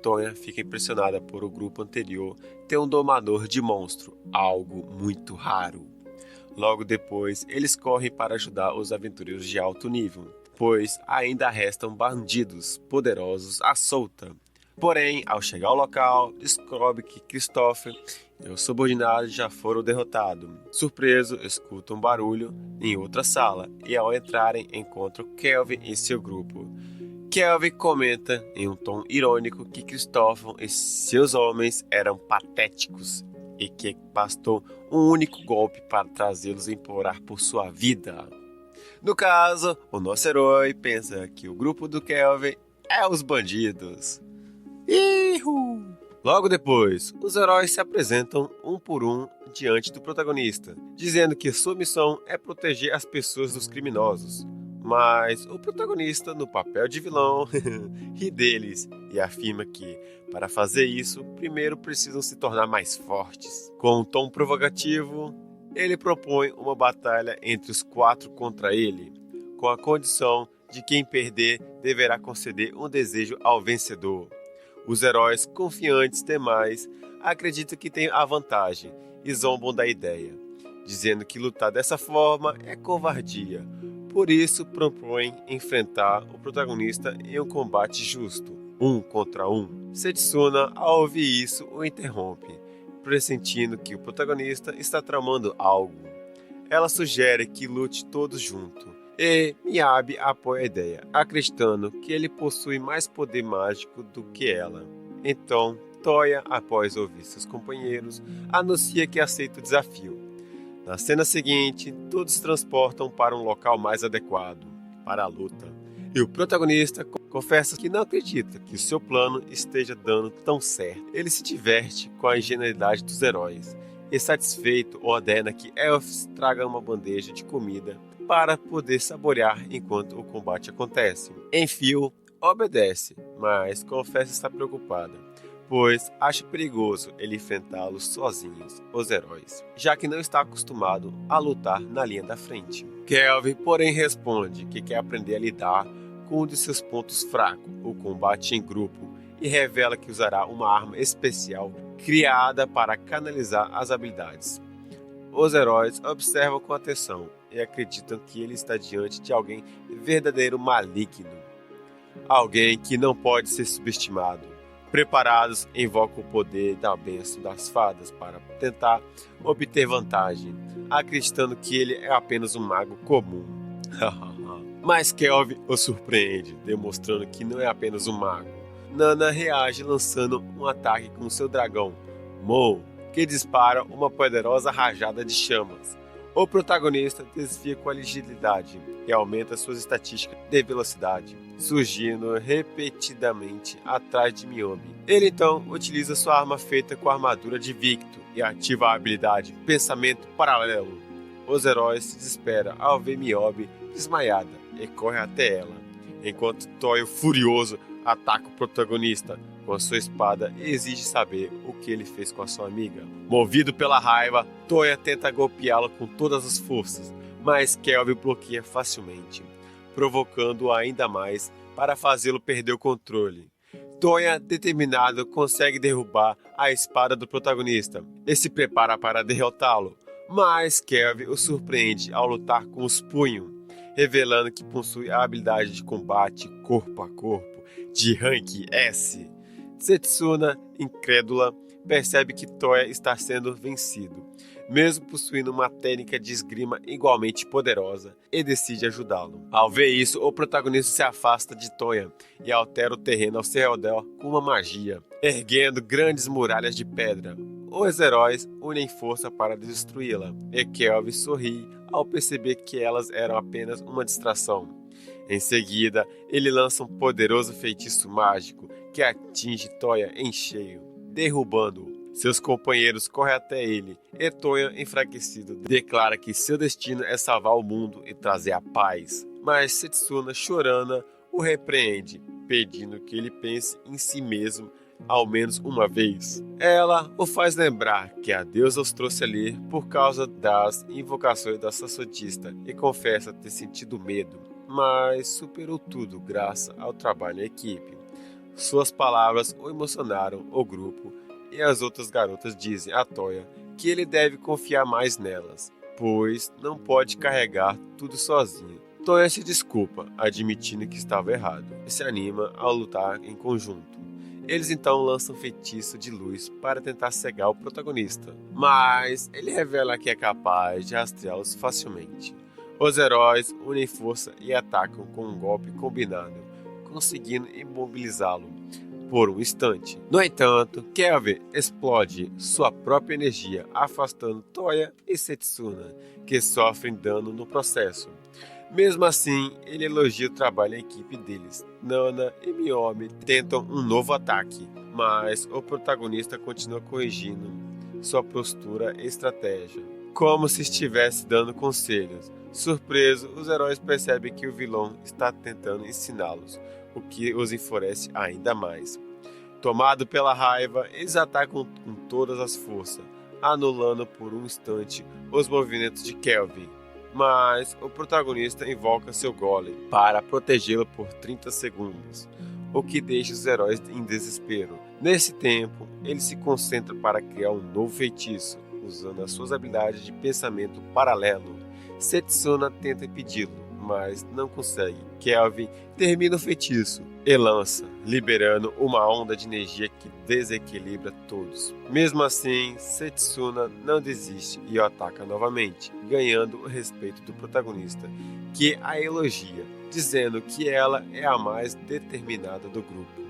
Toya fica impressionada por o grupo anterior ter um domador de monstro, algo muito raro. Logo depois, eles correm para ajudar os aventureiros de alto nível, pois ainda restam bandidos poderosos à solta. Porém, ao chegar ao local, descobre que Kristoff e os subordinados já foram derrotados. Surpreso, escuta um barulho em outra sala e ao entrarem encontram Kelvin e seu grupo. Kelvin comenta em um tom irônico que Kristoff e seus homens eram patéticos e que bastou um único golpe para trazê-los a implorar por sua vida. No caso, o nosso herói pensa que o grupo do Kelvin é os bandidos. Ihu! Logo depois, os heróis se apresentam um por um diante do protagonista, dizendo que sua missão é proteger as pessoas dos criminosos. Mas o protagonista, no papel de vilão, ri deles e afirma que, para fazer isso, primeiro precisam se tornar mais fortes. Com um tom provocativo, ele propõe uma batalha entre os 4 contra ele, com a condição de quem perder deverá conceder um desejo ao vencedor. Os heróis, confiantes demais, acreditam que têm a vantagem e zombam da ideia, dizendo que lutar dessa forma é covardia. Por isso, propõem enfrentar o protagonista em um combate justo, 1 contra 1. Setsuna, ao ouvir isso, o interrompe, pressentindo que o protagonista está tramando algo. Ela sugere que lute todos juntos, e Miyabi apoia a ideia, acreditando que ele possui mais poder mágico do que ela. Então, Toya, após ouvir seus companheiros, anuncia que aceita o desafio. Na cena seguinte, todos se transportam para um local mais adequado para a luta. E o protagonista confessa que não acredita que o seu plano esteja dando tão certo. Ele se diverte com a ingenuidade dos heróis e, satisfeito, ordena que Elfs traga uma bandeja de comida para poder saborear enquanto o combate acontece. Enfio obedece, mas confessa estar preocupada, pois acha perigoso ele enfrentá-los sozinhos, os heróis, já que não está acostumado a lutar na linha da frente. Kelvin, porém, responde que quer aprender a lidar com um de seus pontos fracos, o combate em grupo, e revela que usará uma arma especial criada para canalizar as habilidades. Os heróis observam com atenção e acreditam que ele está diante de alguém verdadeiro maligno, alguém que não pode ser subestimado. Preparados, invocam o poder da bênção das fadas para tentar obter vantagem, acreditando que ele é apenas um mago comum. Mas Kelvin o surpreende, demonstrando que não é apenas um mago. Nana reage lançando um ataque com seu dragão, Mo, que dispara uma poderosa rajada de chamas. O protagonista desvia com agilidade e aumenta suas estatísticas de velocidade, surgindo repetidamente atrás de Miyobi. Ele então utiliza sua arma feita com a armadura de Victor e ativa a habilidade Pensamento Paralelo. Os heróis se desesperam ao ver Miyobi desmaiada e corre até ela, enquanto Toyo furioso ataca o protagonista com a sua espada e exige saber o que ele fez com a sua amiga. Movido pela raiva, Toya tenta golpeá-lo com todas as forças, mas Kelvin bloqueia facilmente, provocando-o ainda mais para fazê-lo perder o controle. Toya, determinado, consegue derrubar a espada do protagonista e se prepara para derrotá-lo, mas Kelvin o surpreende ao lutar com os punhos, revelando que possui a habilidade de combate corpo a corpo de rank S. Setsuna, incrédula, percebe que Toya está sendo vencido, mesmo possuindo uma técnica de esgrima igualmente poderosa, e decide ajudá-lo. Ao ver isso, o protagonista se afasta de Toya e altera o terreno ao seu redor com uma magia, erguendo grandes muralhas de pedra. Os heróis unem força para destruí-la, e Kelvin sorri ao perceber que elas eram apenas uma distração. Em seguida, ele lança um poderoso feitiço mágico que atinge Toya em cheio, derrubando-o. Seus companheiros correm até ele e Toya, enfraquecido, declara que seu destino é salvar o mundo e trazer a paz. Mas Setsuna, chorando, o repreende, pedindo que ele pense em si mesmo ao menos uma vez. Ela o faz lembrar que a deusa os trouxe ali por causa das invocações da sacerdotisa e confessa ter sentido medo, mas superou tudo graças ao trabalho em equipe. Suas palavras o emocionaram o grupo e as outras garotas dizem a Toya que ele deve confiar mais nelas, pois não pode carregar tudo sozinho. Toya se desculpa, admitindo que estava errado, e se anima a lutar em conjunto. Eles então lançam um feitiço de luz para tentar cegar o protagonista, mas ele revela que é capaz de rastreá-los facilmente. Os heróis unem força e atacam com um golpe combinado, conseguindo imobilizá-lo por um instante. No entanto, Kelvin explode sua própria energia, afastando Toya e Setsuna, que sofrem dano no processo. Mesmo assim, ele elogia o trabalho em equipe deles. Nana e Miyobi tentam um novo ataque, mas o protagonista continua corrigindo sua postura e estratégia, como se estivesse dando conselhos. Surpreso, os heróis percebem que o vilão está tentando ensiná-los, o que os enfurece ainda mais. Tomado pela raiva, eles atacam com todas as forças, anulando por um instante os movimentos de Kelvin. Mas o protagonista invoca seu golem para protegê-lo por 30 segundos, o que deixa os heróis em desespero. Nesse tempo, ele se concentra para criar um novo feitiço, usando as suas habilidades de pensamento paralelo. Setsuna tenta impedi-lo, mas não consegue. Kelvin termina o feitiço e lança, liberando uma onda de energia que desequilibra todos. Mesmo assim, Setsuna não desiste e o ataca novamente, ganhando o respeito do protagonista, que a elogia, dizendo que ela é a mais determinada do grupo.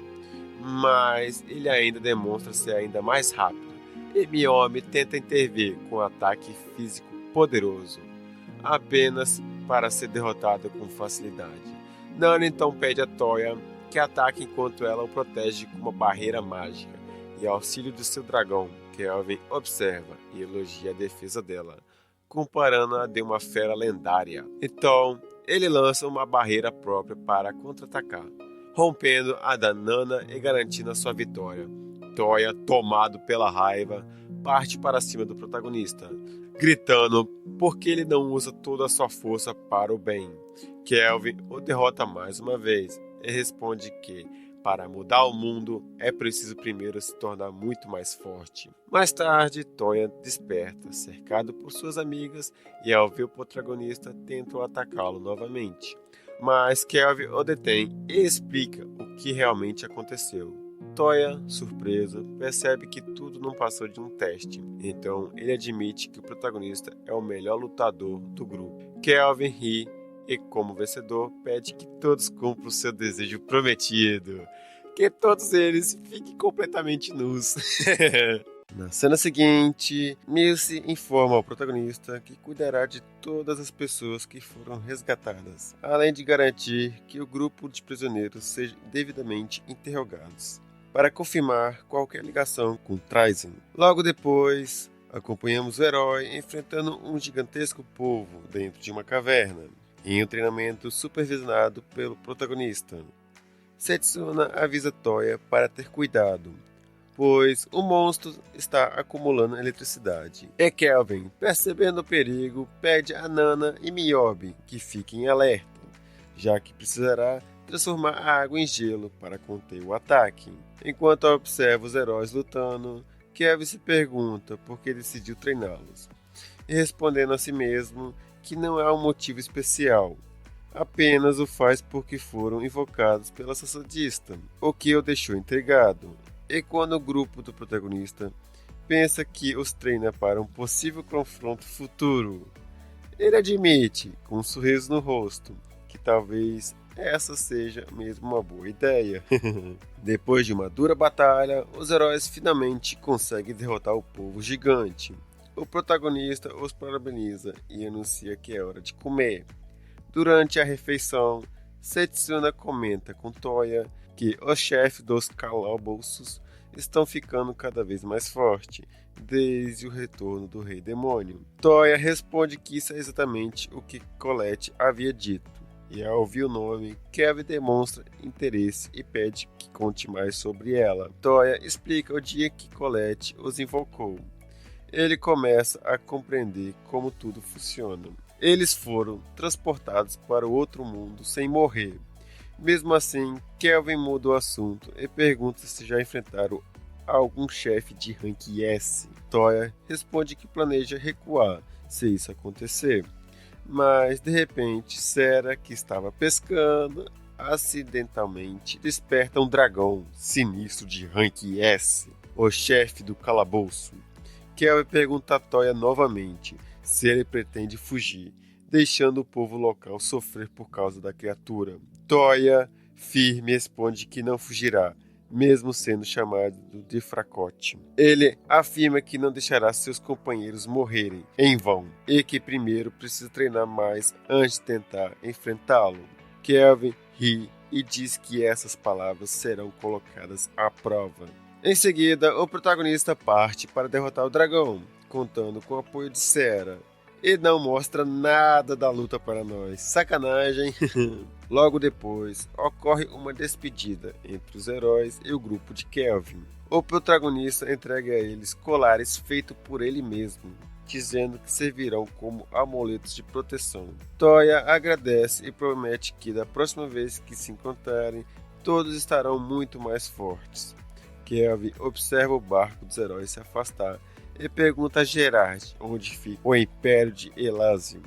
Mas ele ainda demonstra ser ainda mais rápido, e Miyobi tenta intervir com um ataque físico poderoso, apenas para ser derrotado com facilidade. Nana então pede a Toya que ataque enquanto ela o protege com uma barreira mágica, e ao auxílio do seu dragão, Kelvin observa e elogia a defesa dela, comparando-a de uma fera lendária. Então, ele lança uma barreira própria para contra-atacar, rompendo a da Nana e garantindo a sua vitória. Toya, tomado pela raiva, parte para cima do protagonista, gritando porque ele não usa toda a sua força para o bem. Kelvin o derrota mais uma vez e responde que, Para mudar o mundo, é preciso primeiro se tornar muito mais forte. Mais tarde, Toya desperta, cercado por suas amigas, e ao ver o protagonista, tentam atacá-lo novamente. Mas Kelvin o detém e explica o que realmente aconteceu. Toya, surpresa, percebe que tudo não passou de um teste, então ele admite que o protagonista é o melhor lutador do grupo. Kelvin ri e, como vencedor, pede que todos cumpram o seu desejo prometido, que todos eles fiquem completamente nus. Na cena seguinte, Milce informa ao protagonista que cuidará de todas as pessoas que foram resgatadas, além de garantir que o grupo de prisioneiros seja devidamente interrogados, para confirmar qualquer ligação com Trizon. Logo depois, acompanhamos o herói enfrentando um gigantesco povo dentro de uma caverna, em um treinamento supervisionado pelo protagonista. Setsuna avisa Toya para ter cuidado, pois o monstro está acumulando eletricidade. E Kelvin, percebendo o perigo, pede a Nana e Miyobi que fiquem alerta, já que precisará transformar a água em gelo para conter o ataque. Enquanto observa os heróis lutando, Kelvin se pergunta por que decidiu treiná-los, e respondendo a si mesmo que não há um motivo especial, apenas o faz porque foram invocados pela sacerdotisa, o que o deixou intrigado. E quando o grupo do protagonista pensa que os treina para um possível confronto futuro, ele admite, com um sorriso no rosto, que talvez essa seja mesmo uma boa ideia. Depois de uma dura batalha, os heróis finalmente conseguem derrotar o povo gigante. O protagonista os parabeniza e anuncia que é hora de comer. Durante a refeição, Setsuna comenta com Toya que os chefes dos calabouços estão ficando cada vez mais fortes desde o retorno do Rei Demônio. Toya responde que isso é exatamente o que Colette havia dito, e ao ouvir o nome, Kelvin demonstra interesse e pede que conte mais sobre ela. Toya explica o dia que Colette os invocou. Ele começa a compreender como tudo funciona. Eles foram transportados para o outro mundo sem morrer. Mesmo assim, Kelvin muda o assunto e pergunta se já enfrentaram algum chefe de rank S. Toya responde que planeja recuar se isso acontecer. Mas, de repente, Sera, que estava pescando, acidentalmente desperta um dragão sinistro de rank S, o chefe do calabouço. Kelvin pergunta a Toya novamente se ele pretende fugir, deixando o povo local sofrer por causa da criatura. Toya, firme, responde que não fugirá, mesmo sendo chamado de fracote. Ele afirma que não deixará seus companheiros morrerem em vão e que primeiro precisa treinar mais antes de tentar enfrentá-lo. Kelvin ri e diz que essas palavras serão colocadas à prova. Em seguida, o protagonista parte para derrotar o dragão, contando com o apoio de Sera, e não mostra nada da luta para nós. Sacanagem! Logo depois, ocorre uma despedida entre os heróis e o grupo de Kelvin. O protagonista entrega a eles colares feitos por ele mesmo, dizendo que servirão como amuletos de proteção. Toya agradece e promete que da próxima vez que se encontrarem, todos estarão muito mais fortes. Kelvin observa o barco dos heróis se afastar e pergunta a Gerard onde fica o Império de Elysium.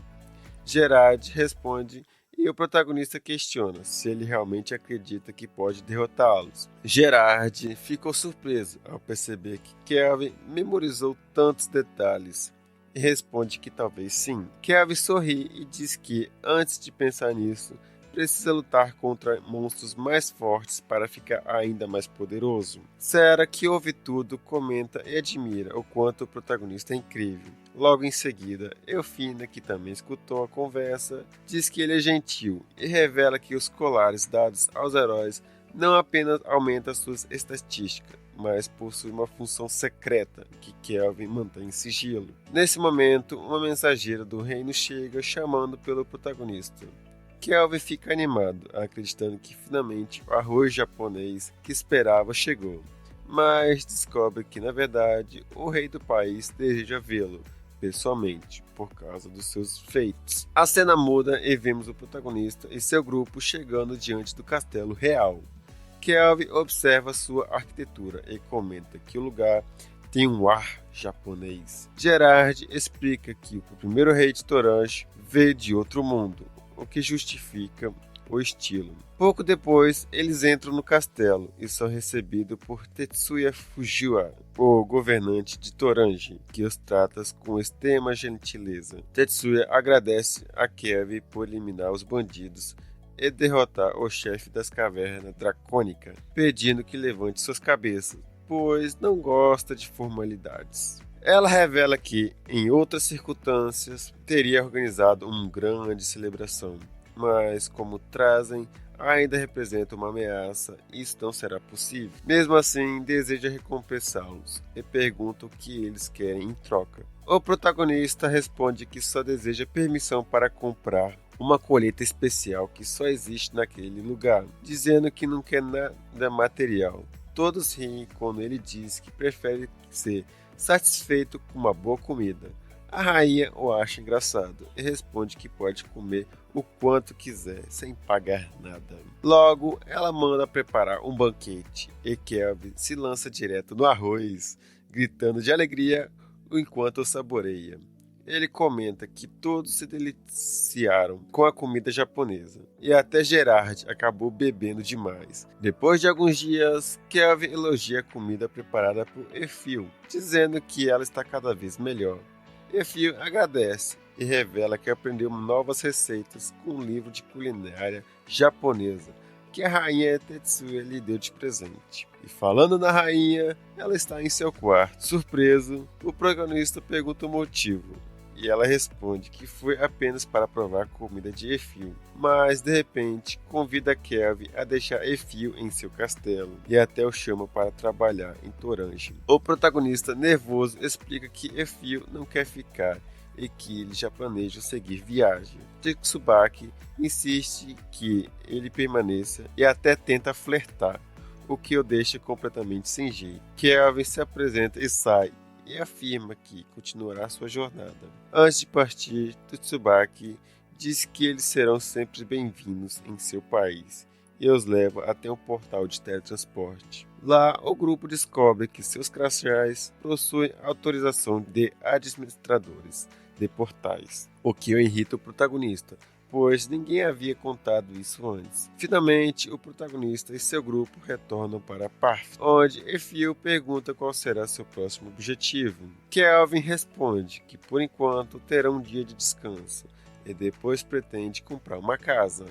Gerard responde e o protagonista questiona se ele realmente acredita que pode derrotá-los. Gerard ficou surpreso ao perceber que Kelvin memorizou tantos detalhes e responde que talvez sim. Kelvin sorri e diz que, antes de pensar nisso, precisa lutar contra monstros mais fortes para ficar ainda mais poderoso. Sera, que ouve tudo, comenta e admira o quanto o protagonista é incrível. Logo em seguida, Elfina, que também escutou a conversa, diz que ele é gentil e revela que os colares dados aos heróis não apenas aumentam suas estatísticas, mas possui uma função secreta que Kelvin mantém em sigilo. Nesse momento, uma mensageira do reino chega chamando pelo protagonista. Kelvin fica animado, acreditando que finalmente o arroz japonês que esperava chegou, mas descobre que, na verdade, o rei do país deseja vê-lo pessoalmente, por causa dos seus feitos. A cena muda e vemos o protagonista e seu grupo chegando diante do castelo real. Kelvin observa sua arquitetura e comenta que o lugar tem um ar japonês. Gerard explica que o primeiro rei de Torange veio de outro mundo, o que justifica o estilo. Pouco depois, eles entram no castelo e são recebidos por Tetsuya Fujiwara, o governante de Torange, que os trata com extrema gentileza. Tetsuya agradece a Kelvin por eliminar os bandidos e derrotar o chefe das cavernas dracônicas, pedindo que levante suas cabeças, pois não gosta de formalidades. Ela revela que, em outras circunstâncias, teria organizado uma grande celebração, mas como trazem ainda representa uma ameaça, isso não será possível. Mesmo assim, deseja recompensá-los e pergunta o que eles querem em troca. O protagonista responde que só deseja permissão para comprar uma colheita especial que só existe naquele lugar, dizendo que não quer nada material. Todos riem quando ele diz que prefere ser satisfeito com uma boa comida. A rainha o acha engraçado e responde que pode comer o quanto quiser, sem pagar nada. Logo, ela manda preparar um banquete e Kelvin se lança direto no arroz, gritando de alegria enquanto o saboreia. Ele comenta que todos se deliciaram com a comida japonesa e até Gerard acabou bebendo demais. Depois de alguns dias, Kelvin elogia a comida preparada por Efil, dizendo que ela está cada vez melhor. Efil agradece e revela que aprendeu novas receitas com um livro de culinária japonesa que a rainha Tetsuya lhe deu de presente. E falando na rainha, ela está em seu quarto. Surpreso, o protagonista pergunta o motivo. E ela responde que foi apenas para provar a comida de Efil, mas de repente convida Kelvin a deixar Efil em seu castelo e até o chama para trabalhar em Torange. O protagonista, nervoso, explica que Efil não quer ficar e que ele já planeja seguir viagem. Tsubaki insiste que ele permaneça e até tenta flertar, o que o deixa completamente sem jeito. Kelvin se apresenta e sai, e afirma que continuará sua jornada. Antes de partir, Tsubaki diz que eles serão sempre bem-vindos em seu país e os leva até um portal de teletransporte. Lá, o grupo descobre que seus crachás possuem autorização de administradores de portais, o que irrita o protagonista, pois ninguém havia contado isso antes. Finalmente, o protagonista e seu grupo retornam para Parf, onde Efil pergunta qual será seu próximo objetivo. Kelvin responde que por enquanto terá um dia de descanso e depois pretende comprar uma casa.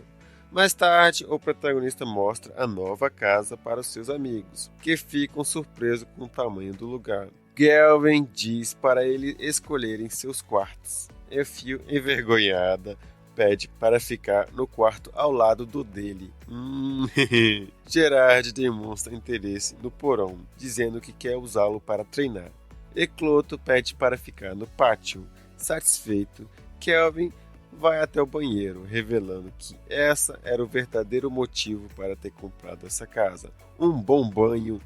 Mais tarde, o protagonista mostra a nova casa para os seus amigos, que ficam surpresos com o tamanho do lugar. Kelvin diz para eles escolherem seus quartos. Efil, envergonhada, pede para ficar no quarto ao lado do dele. Gerard demonstra interesse no porão, dizendo que quer usá-lo para treinar. Ecloto pede para ficar no pátio. Satisfeito, Kelvin vai até o banheiro, revelando que essa era o verdadeiro motivo para ter comprado essa casa. Um bom banho.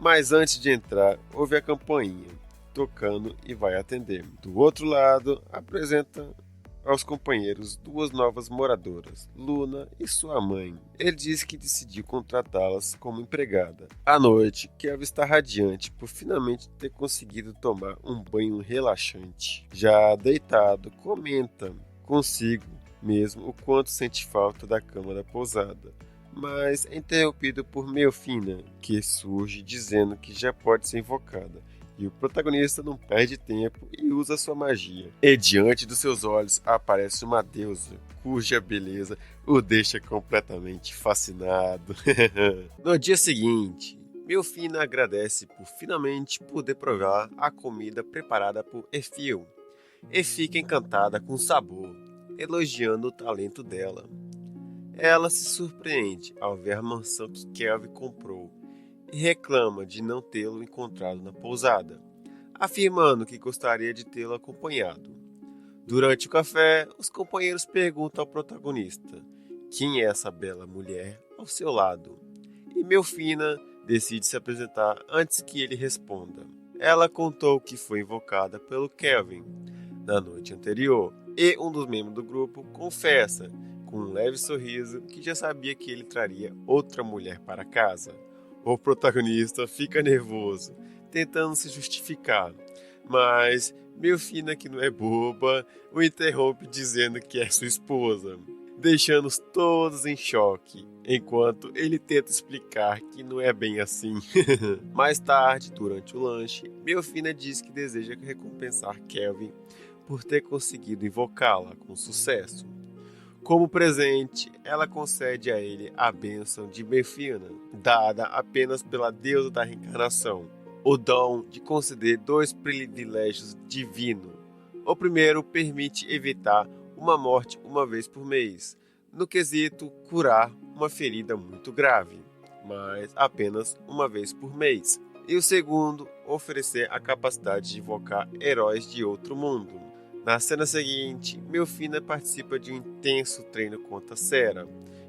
Mas antes de entrar, ouve a campainha tocando e vai atender. Do outro lado, apresenta aos companheiros duas novas moradoras, Luna e sua mãe. Ele diz que decidiu contratá-las como empregada. À noite, Kelvin está radiante por finalmente ter conseguido tomar um banho relaxante. Já deitado, comenta consigo mesmo o quanto sente falta da cama da pousada, mas é interrompido por Melfina, que surge dizendo que já pode ser invocada. E o protagonista não perde tempo e usa sua magia. E diante dos seus olhos aparece uma deusa, cuja beleza o deixa completamente fascinado. No dia seguinte, Melfina agradece por finalmente poder provar a comida preparada por Efil e fica encantada com o sabor, elogiando o talento dela. Ela se surpreende ao ver a mansão que Kelvin comprou e reclama de não tê-lo encontrado na pousada, afirmando que gostaria de tê-lo acompanhado. Durante o café, os companheiros perguntam ao protagonista quem é essa bela mulher ao seu lado, e Melfina decide se apresentar antes que ele responda. Ela contou que foi invocada pelo Kelvin na noite anterior, e um dos membros do grupo confessa com um leve sorriso que já sabia que ele traria outra mulher para casa. O protagonista fica nervoso, tentando se justificar, mas Melfina, que não é boba, o interrompe dizendo que é sua esposa, deixando-os todos em choque, enquanto ele tenta explicar que não é bem assim. Mais tarde, durante o lanche, Melfina diz que deseja recompensar Kelvin por ter conseguido invocá-la com sucesso. Como presente, ela concede a ele a bênção de Melfina, dada apenas pela deusa da reencarnação, o dom de conceder 2 privilégios divinos. O primeiro permite evitar uma morte uma vez por mês, no quesito curar uma ferida muito grave, mas apenas uma vez por mês. E o segundo, oferecer a capacidade de invocar heróis de outro mundo. Na cena seguinte, Melfina participa de um intenso treino contra Sera,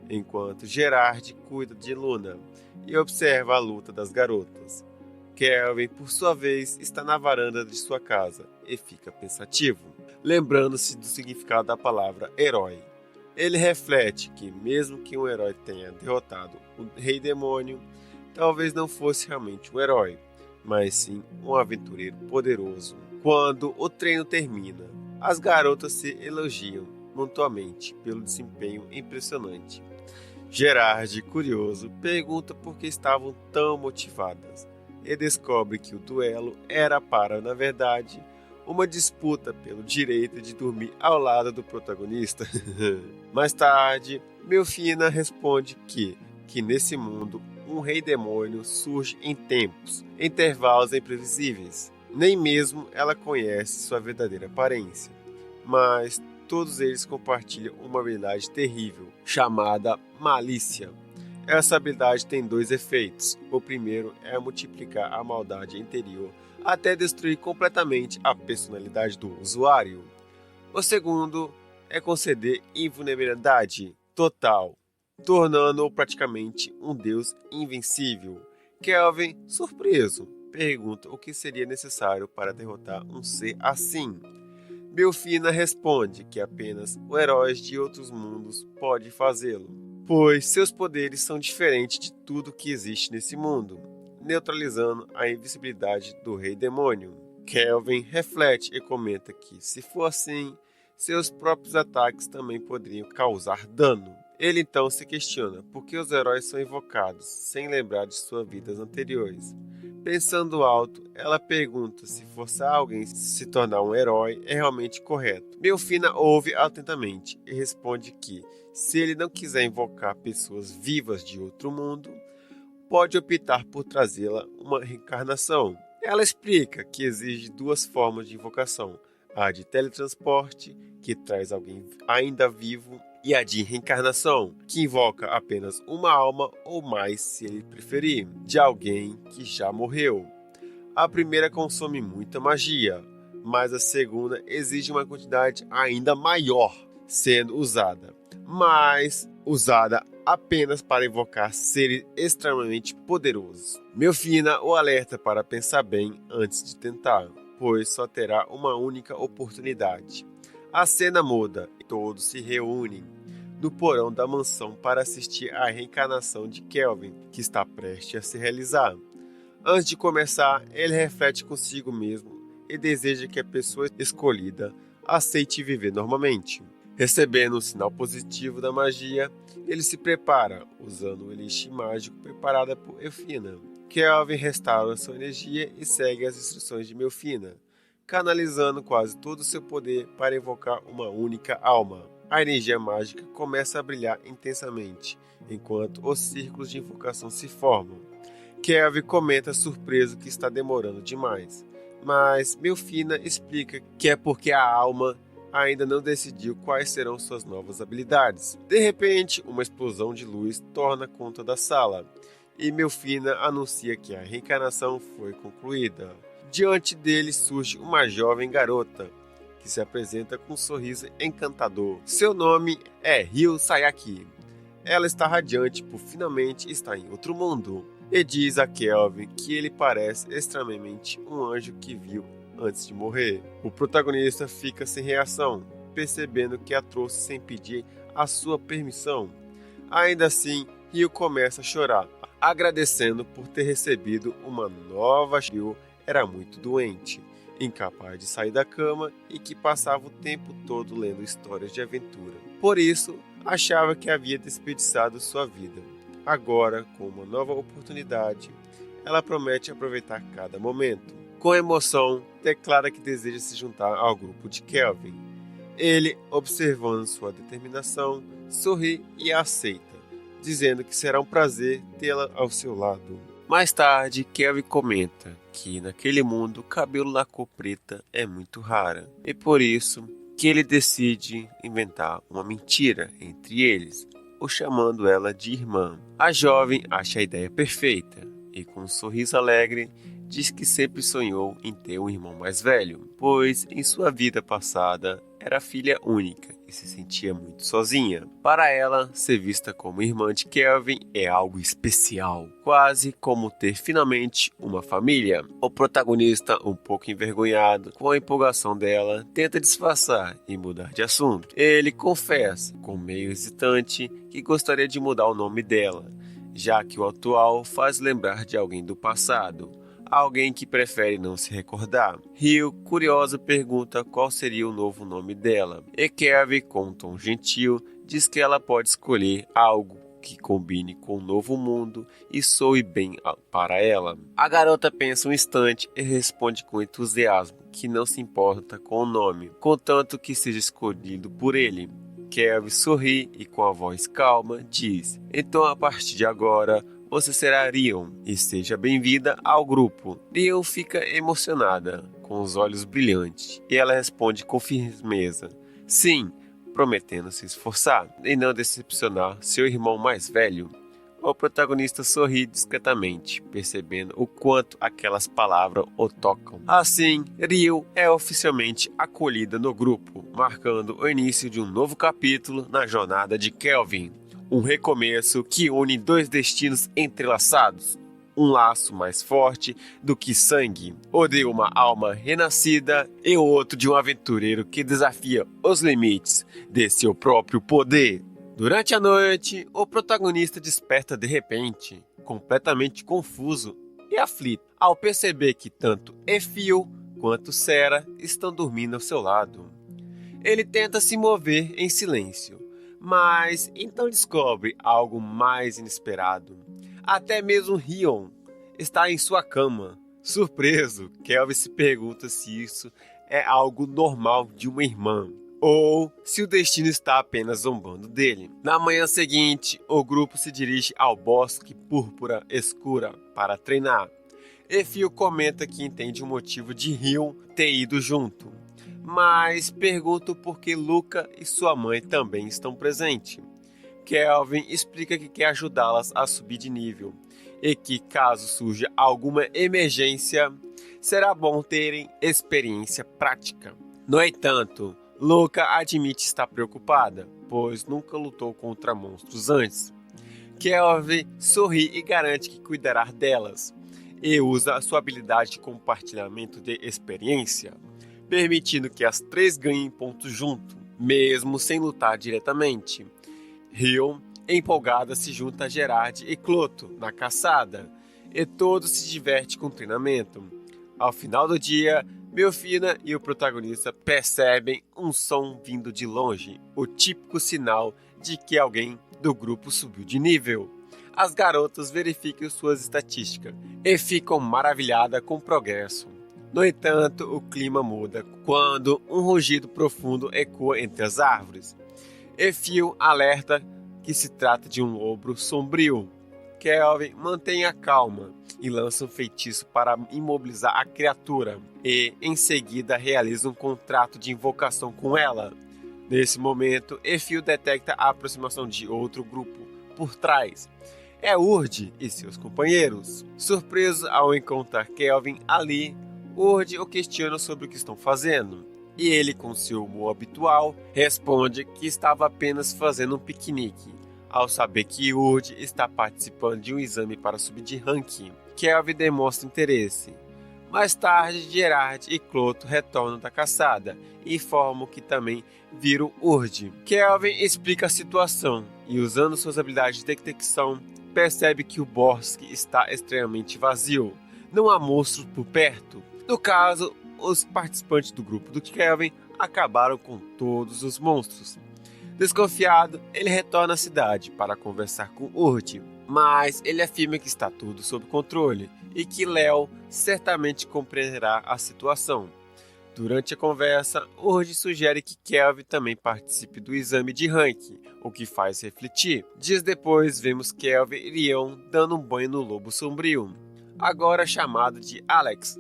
enquanto Gerard cuida de Luna e observa a luta das garotas. Kelvin, por sua vez, está na varanda de sua casa e fica pensativo, lembrando-se do significado da palavra herói. Ele reflete que, mesmo que um herói tenha derrotado o Rei Demônio, talvez não fosse realmente um herói, mas sim um aventureiro poderoso. Quando o treino termina, as garotas se elogiam mutuamente pelo desempenho impressionante. Gerard, curioso, pergunta por que estavam tão motivadas e descobre que o duelo era para, na verdade, uma disputa pelo direito de dormir ao lado do protagonista. Mais tarde, Melfina responde que nesse mundo um rei demônio surge em tempos, intervalos imprevisíveis. Nem mesmo ela conhece sua verdadeira aparência, mas todos eles compartilham uma habilidade terrível, chamada malícia. Essa habilidade tem 2 efeitos. O primeiro é multiplicar a maldade interior até destruir completamente a personalidade do usuário. O segundo é conceder invulnerabilidade total, tornando-o praticamente um deus invencível. Kelvin, surpreso, pergunta o que seria necessário para derrotar um ser assim. Melfina responde que apenas os heróis de outros mundos podem fazê-lo, pois seus poderes são diferentes de tudo que existe nesse mundo, neutralizando a invisibilidade do Rei Demônio. Kelvin reflete e comenta que, se for assim, seus próprios ataques também poderiam causar dano. Ele então se questiona por que os heróis são invocados sem lembrar de suas vidas anteriores. Pensando alto, ela pergunta se forçar alguém a se tornar um herói é realmente correto. Melfina ouve atentamente e responde que, se ele não quiser invocar pessoas vivas de outro mundo, pode optar por trazê-la uma reencarnação. Ela explica que exige 2 formas de invocação, a de teletransporte, que traz alguém ainda vivo, e a de reencarnação, que invoca apenas uma alma ou mais, se ele preferir, de alguém que já morreu. A primeira consome muita magia, mas a segunda exige uma quantidade ainda maior sendo usada, mas usada apenas para invocar seres extremamente poderosos. Melfina o alerta para pensar bem antes de tentar, pois só terá uma única oportunidade. A cena muda e todos se reúnem no porão da mansão para assistir à reencarnação de Kelvin, que está prestes a se realizar. Antes de começar, ele reflete consigo mesmo e deseja que a pessoa escolhida aceite viver normalmente. Recebendo um sinal positivo da magia, ele se prepara, usando o elixir mágico preparado por Melfina. Kelvin restaura sua energia e segue as instruções de Melfina, canalizando quase todo o seu poder para invocar uma única alma. A energia mágica começa a brilhar intensamente, enquanto os círculos de invocação se formam. Kelvin comenta surpreso que está demorando demais, mas Melfina explica que é porque a alma ainda não decidiu quais serão suas novas habilidades. De repente, uma explosão de luz torna conta da sala, e Melfina anuncia que a reencarnação foi concluída. Diante dele surge uma jovem garota, que se apresenta com um sorriso encantador. Seu nome é Ryo Sayaki. Ela está radiante por finalmente estar em outro mundo, e diz a Kelvin que ele parece extremamente um anjo que viu antes de morrer. O protagonista fica sem reação, percebendo que a trouxe sem pedir a sua permissão. Ainda assim, Rio começa a chorar, agradecendo por ter recebido uma nova. Rio era muito doente, incapaz de sair da cama e que passava o tempo todo lendo histórias de aventura. Por isso, achava que havia desperdiçado sua vida. Agora, com uma nova oportunidade, ela promete aproveitar cada momento. Com emoção, declara que deseja se juntar ao grupo de Kelvin. Ele, observando sua determinação, sorri e a aceita, dizendo que será um prazer tê-la ao seu lado. Mais tarde, Kelvin comenta que naquele mundo o cabelo da cor preta é muito rara, e por isso que ele decide inventar uma mentira entre eles, ou chamando ela de irmã. A jovem acha a ideia perfeita e, com um sorriso alegre, diz que sempre sonhou em ter um irmão mais velho, pois em sua vida passada era filha única e se sentia muito sozinha. Para ela, ser vista como irmã de Kelvin é algo especial, quase como ter finalmente uma família. O protagonista, um pouco envergonhado com a empolgação dela, tenta disfarçar e mudar de assunto. Ele confessa, com meio hesitante, que gostaria de mudar o nome dela, já que o atual faz lembrar de alguém do passado. Alguém que prefere não se recordar. Rio, curiosa, pergunta qual seria o novo nome dela. E Kelvin, com um tom gentil, diz que ela pode escolher algo que combine com o novo mundo e soe bem para ela. A garota pensa um instante e responde com entusiasmo que não se importa com o nome, contanto que seja escolhido por ele. Kelvin sorri e, com a voz calma, diz: "Então, a partir de agora, você será Rion e seja bem-vinda ao grupo." Rion fica emocionada, com os olhos brilhantes, e ela responde com firmeza: "Sim", prometendo se esforçar e não decepcionar seu irmão mais velho. O protagonista sorri discretamente, percebendo o quanto aquelas palavras o tocam. Assim, Rion é oficialmente acolhida no grupo, marcando o início de um novo capítulo na jornada de Kelvin. Um recomeço que une dois destinos entrelaçados, um laço mais forte do que sangue, o de uma alma renascida e o outro de um aventureiro que desafia os limites de seu próprio poder. Durante a noite, o protagonista desperta de repente, completamente confuso e aflito, ao perceber que tanto Efil quanto Sera estão dormindo ao seu lado. Ele tenta se mover em silêncio, mas então descobre algo mais inesperado. Até mesmo Rion está em sua cama. Surpreso, Kelvin se pergunta se isso é algo normal de uma irmã, ou se o destino está apenas zombando dele. Na manhã seguinte, o grupo se dirige ao bosque púrpura escura para treinar. Efil comenta que entende o motivo de Rion ter ido junto, mas pergunta por que Luca e sua mãe também estão presentes. Kelvin explica que quer ajudá-las a subir de nível e que, caso surja alguma emergência, será bom terem experiência prática. No entanto, Luca admite estar preocupada, pois nunca lutou contra monstros antes. Kelvin sorri e garante que cuidará delas, e usa a sua habilidade de compartilhamento de experiência, permitindo que as três ganhem pontos junto, mesmo sem lutar diretamente. Rion, empolgada, se junta a Gerard e Cloto na caçada, e todos se divertem com o treinamento. Ao final do dia, Melfina e o protagonista percebem um som vindo de longe, o típico sinal de que alguém do grupo subiu de nível. As garotas verificam suas estatísticas e ficam maravilhadas com o progresso. No entanto, o clima muda quando um rugido profundo ecoa entre as árvores. Efil alerta que se trata de um lobo sombrio. Kelvin mantém a calma e lança um feitiço para imobilizar a criatura e, em seguida, realiza um contrato de invocação com ela. Nesse momento, Efil detecta a aproximação de outro grupo por trás. É Urd e seus companheiros. Surpreso ao encontrar Kelvin ali, Urd o questiona sobre o que estão fazendo, e ele, com seu humor habitual, responde que estava apenas fazendo um piquenique, ao saber que Urd está participando de um exame para subir de ranking. Kelvin demonstra interesse, Mais tarde, Gerard e Cloto retornam da caçada e informam que também viram Urd. Kelvin explica a situação e, usando suas habilidades de detecção, percebe que o bosque está extremamente vazio. Não há monstros por perto. No caso, os participantes do grupo do Kelvin acabaram com todos os monstros. Desconfiado, ele retorna à cidade para conversar com Urd, mas ele afirma que está tudo sob controle e que Léo certamente compreenderá a situação. Durante a conversa, Urd sugere que Kelvin também participe do exame de ranking, o que faz refletir. Dias depois, vemos Kelvin e Leon dando um banho no lobo sombrio, agora chamado de Alex.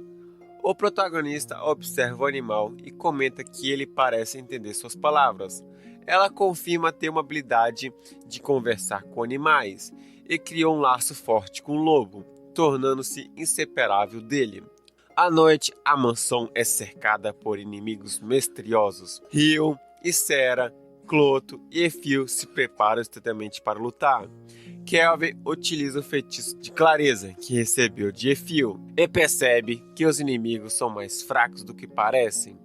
O protagonista observa o animal e comenta que ele parece entender suas palavras. Ela confirma ter uma habilidade de conversar com animais e criou um laço forte com o lobo, tornando-se inseparável dele. À noite, a mansão é cercada por inimigos misteriosos. Rio, Ysera, Cloto e Efil se preparam instantaneamente para lutar. Kelvin utiliza o feitiço de clareza que recebeu de Efil e percebe que os inimigos são mais fracos do que parecem.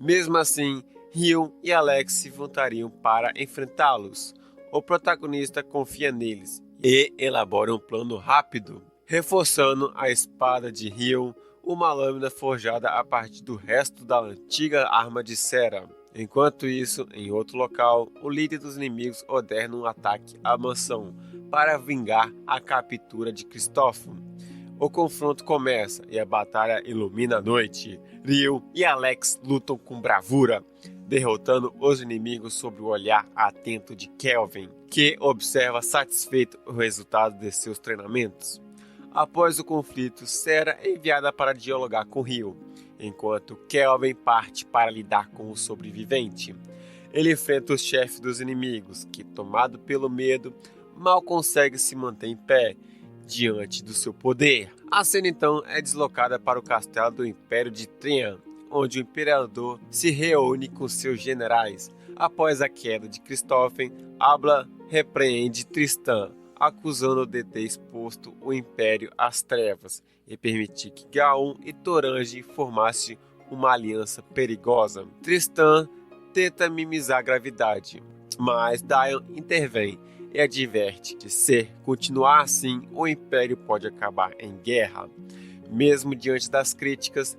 Mesmo assim, Rio e Alex se voluntariam para enfrentá-los. O protagonista confia neles e elabora um plano rápido, reforçando a espada de Rio, uma lâmina forjada a partir do resto da antiga arma de Cera. Enquanto isso, em outro local, o líder dos inimigos ordena um ataque à mansão para vingar a captura de Cristóforo. O confronto começa e a batalha ilumina a noite. Rio e Alex lutam com bravura, derrotando os inimigos sob o olhar atento de Kelvin, que observa satisfeito o resultado de seus treinamentos. Após o conflito, Cera é enviada para dialogar com Rio, enquanto Kelvin parte para lidar com o sobrevivente. Ele enfrenta o chefe dos inimigos, que, tomado pelo medo, mal consegue se manter em pé diante do seu poder. A cena então é deslocada para o castelo do Império de Trian, onde o imperador se reúne com seus generais. Após a queda de Cristóforo, Abla repreende Tristan, acusando-o de ter exposto o Império às trevas e permitir que Gaun e Torange formassem uma aliança perigosa. Tristan tenta minimizar a gravidade, mas Dion intervém e adverte que, se continuar assim, o Império pode acabar em guerra. Mesmo diante das críticas,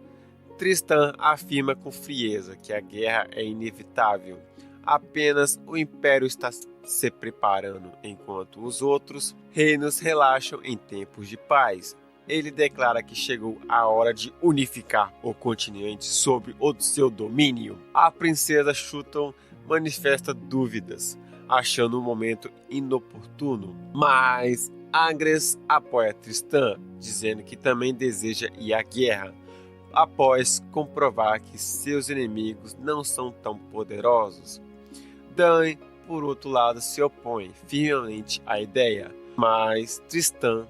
Tristan afirma com frieza que a guerra é inevitável. Apenas o Império está se preparando, enquanto os outros reinos relaxam em tempos de paz. Ele declara que chegou a hora de unificar o continente sob o seu domínio. A princesa Shuton manifesta dúvidas, achando o momento inoportuno, mas Agres apoia Tristan, dizendo que também deseja ir à guerra, após comprovar que seus inimigos não são tão poderosos. Dan, por outro lado, se opõe firmemente à ideia, mas Tristan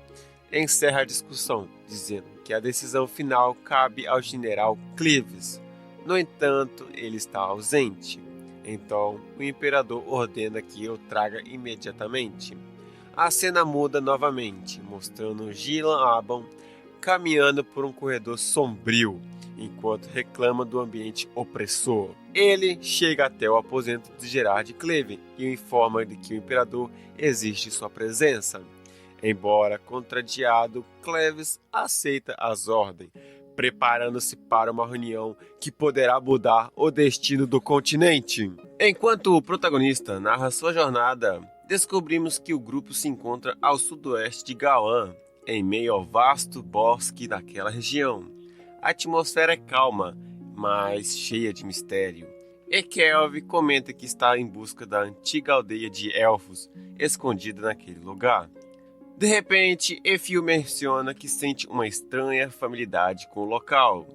encerra a discussão, dizendo que a decisão final cabe ao general Cleves. No entanto, ele está ausente. Então, o imperador ordena que o traga imediatamente. A cena muda novamente, mostrando Gilan Aban caminhando por um corredor sombrio, enquanto reclama do ambiente opressor. Ele chega até o aposento de Gerard Cleven e o informa de que o imperador exige sua presença. Embora contrariado, Cleves aceita as ordens, preparando-se para uma reunião que poderá mudar o destino do continente. Enquanto o protagonista narra sua jornada, descobrimos que o grupo se encontra ao sudoeste de Gaoan, em meio ao vasto bosque daquela região. A atmosfera é calma, mas cheia de mistério. E Kelvin comenta que está em busca da antiga aldeia de elfos, escondida naquele lugar. De repente, Efil menciona que sente uma estranha familiaridade com o local,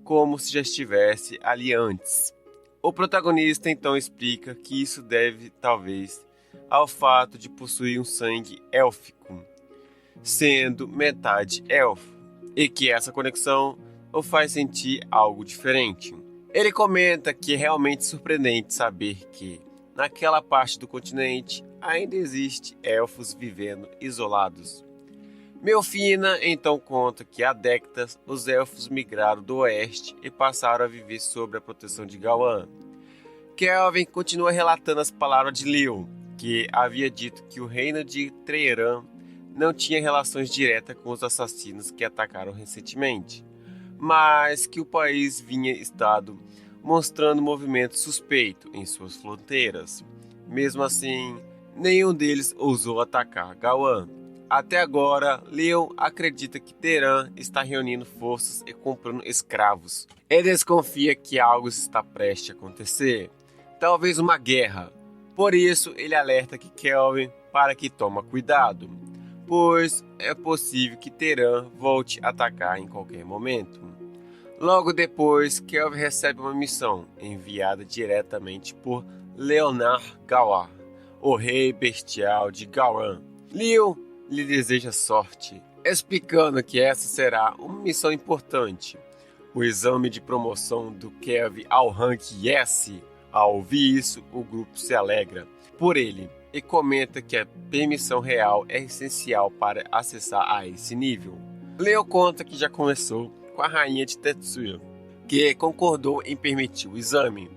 como se já estivesse ali antes. O protagonista então explica que isso deve, talvez, ao fato de possuir um sangue élfico, sendo metade elfo, e que essa conexão o faz sentir algo diferente. Ele comenta que é realmente surpreendente saber que, naquela parte do continente, ainda existe elfos vivendo isolados. Melfina então conta que há décadas os elfos migraram do oeste e passaram a viver sob a proteção de Gauan. Kelvin continua relatando as palavras de Leon, que havia dito que o reino de Treeran não tinha relações diretas com os assassinos que atacaram recentemente, mas que o país vinha estado mostrando movimento suspeito em suas fronteiras. Mesmo assim, nenhum deles ousou atacar Gauan. Até agora, Leon acredita que Teran está reunindo forças e comprando escravos. Ele desconfia que algo está prestes a acontecer, talvez uma guerra. Por isso, ele alerta que Kelvin para que tome cuidado, pois é possível que Teran volte a atacar em qualquer momento. Logo depois, Kelvin recebe uma missão enviada diretamente por Leonard Gawar, o rei bestial de Gauran. Leon lhe deseja sorte, explicando que essa será uma missão importante, o exame de promoção do Kelvin ao rank S. Ao ouvir isso, o grupo se alegra por ele e comenta que a permissão real é essencial para acessar a esse nível. Leo conta que já começou com a rainha de Tetsuya, que concordou em permitir o exame,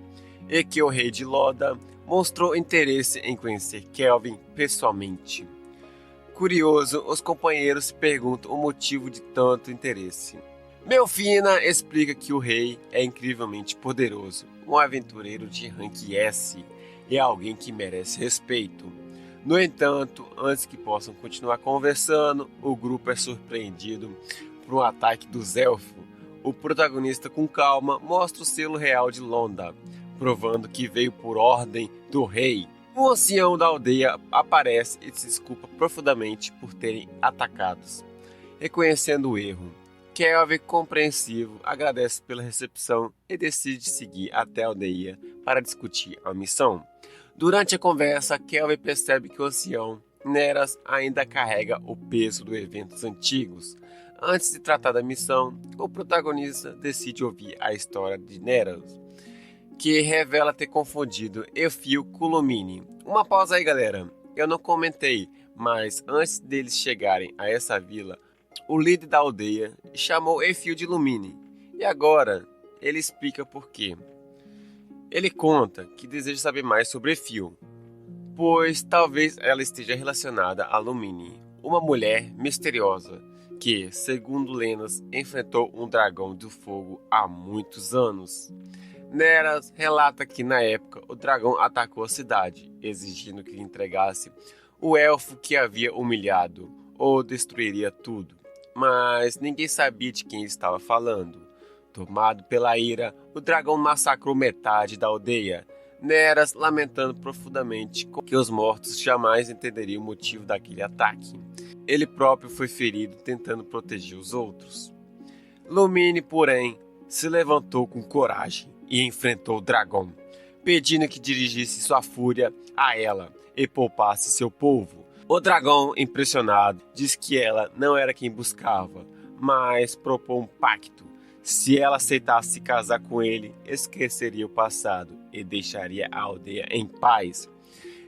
e que o rei de Loda mostrou interesse em conhecer Kelvin pessoalmente. Curioso, os companheiros se perguntam o motivo de tanto interesse. Melfina explica que o rei é incrivelmente poderoso, um aventureiro de rank S e alguém que merece respeito. No entanto, antes que possam continuar conversando, o grupo é surpreendido por um ataque dos elfos. O protagonista, com calma, mostra o selo real de Londa, provando que veio por ordem do rei. O ancião da aldeia aparece e se desculpa profundamente por terem atacados, reconhecendo o erro. Kelvin, compreensivo, agradece pela recepção e decide seguir até a aldeia para discutir a missão. Durante a conversa, Kelvin percebe que o ancião Neras ainda carrega o peso dos eventos antigos. Antes de tratar da missão, o protagonista decide ouvir a história de Neras, que revela ter confundido Efil com Lumine. Uma pausa aí, galera. Eu não comentei, mas antes deles chegarem a essa vila, o líder da aldeia chamou Efil de Lumine. E agora, ele explica por quê. Ele conta que deseja saber mais sobre Efil, pois talvez ela esteja relacionada a Lumine, uma mulher misteriosa que, segundo lendas, enfrentou um dragão do fogo há muitos anos. Neras relata que na época o dragão atacou a cidade, exigindo que lhe entregasse o elfo que havia humilhado, ou destruiria tudo. Mas ninguém sabia de quem ele estava falando. Tomado pela ira, o dragão massacrou metade da aldeia, Neras lamentando profundamente que os mortos jamais entenderiam o motivo daquele ataque. Ele próprio foi ferido tentando proteger os outros. Lumine, porém, se levantou com coragem e enfrentou o dragão, pedindo que dirigisse sua fúria a ela e poupasse seu povo. O dragão, impressionado, diz que ela não era quem buscava, mas propôs um pacto. Se ela aceitasse se casar com ele, esqueceria o passado e deixaria a aldeia em paz.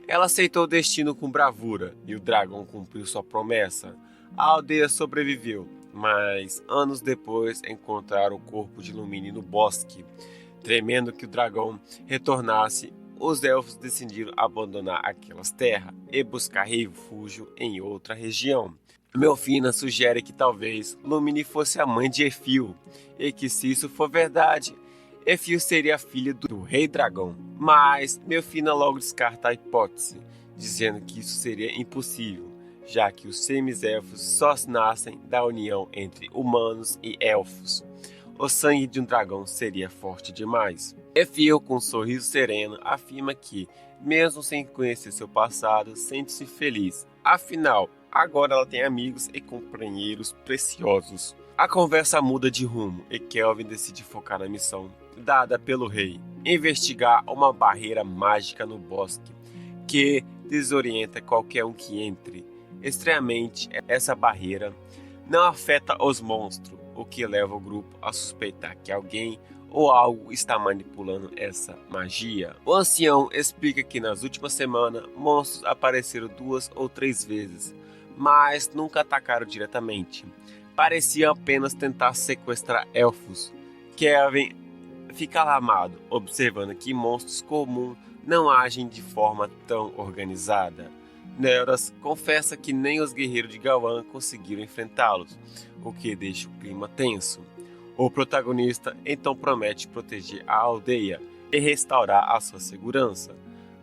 Ela aceitou o destino com bravura e o dragão cumpriu sua promessa. A aldeia sobreviveu, mas anos depois encontraram o corpo de Lumine no bosque. Temendo que o dragão retornasse, os elfos decidiram abandonar aquelas terras e buscar refúgio em outra região. Melfina sugere que talvez Lumine fosse a mãe de Efil, e que se isso for verdade, Efil seria a filha do rei dragão. Mas Melfina logo descarta a hipótese, dizendo que isso seria impossível, já que os semi-elfos só nascem da união entre humanos e elfos. O sangue de um dragão seria forte demais. Efil, com um sorriso sereno, afirma que, mesmo sem conhecer seu passado, sente-se feliz. Afinal, agora ela tem amigos e companheiros preciosos. A conversa muda de rumo e Kelvin decide focar na missão dada pelo rei: investigar uma barreira mágica no bosque que desorienta qualquer um que entre. Estranhamente, essa barreira não afeta os monstros, o que leva o grupo a suspeitar que alguém ou algo está manipulando essa magia. O ancião explica que nas últimas semanas monstros apareceram 2 ou 3 vezes, mas nunca atacaram diretamente. Pareciam apenas tentar sequestrar elfos. Kelvin fica alarmado, observando que monstros comuns não agem de forma tão organizada. Neuras confessa que nem os guerreiros de Gawan conseguiram enfrentá-los, o que deixa o clima tenso. O protagonista então promete proteger a aldeia e restaurar a sua segurança.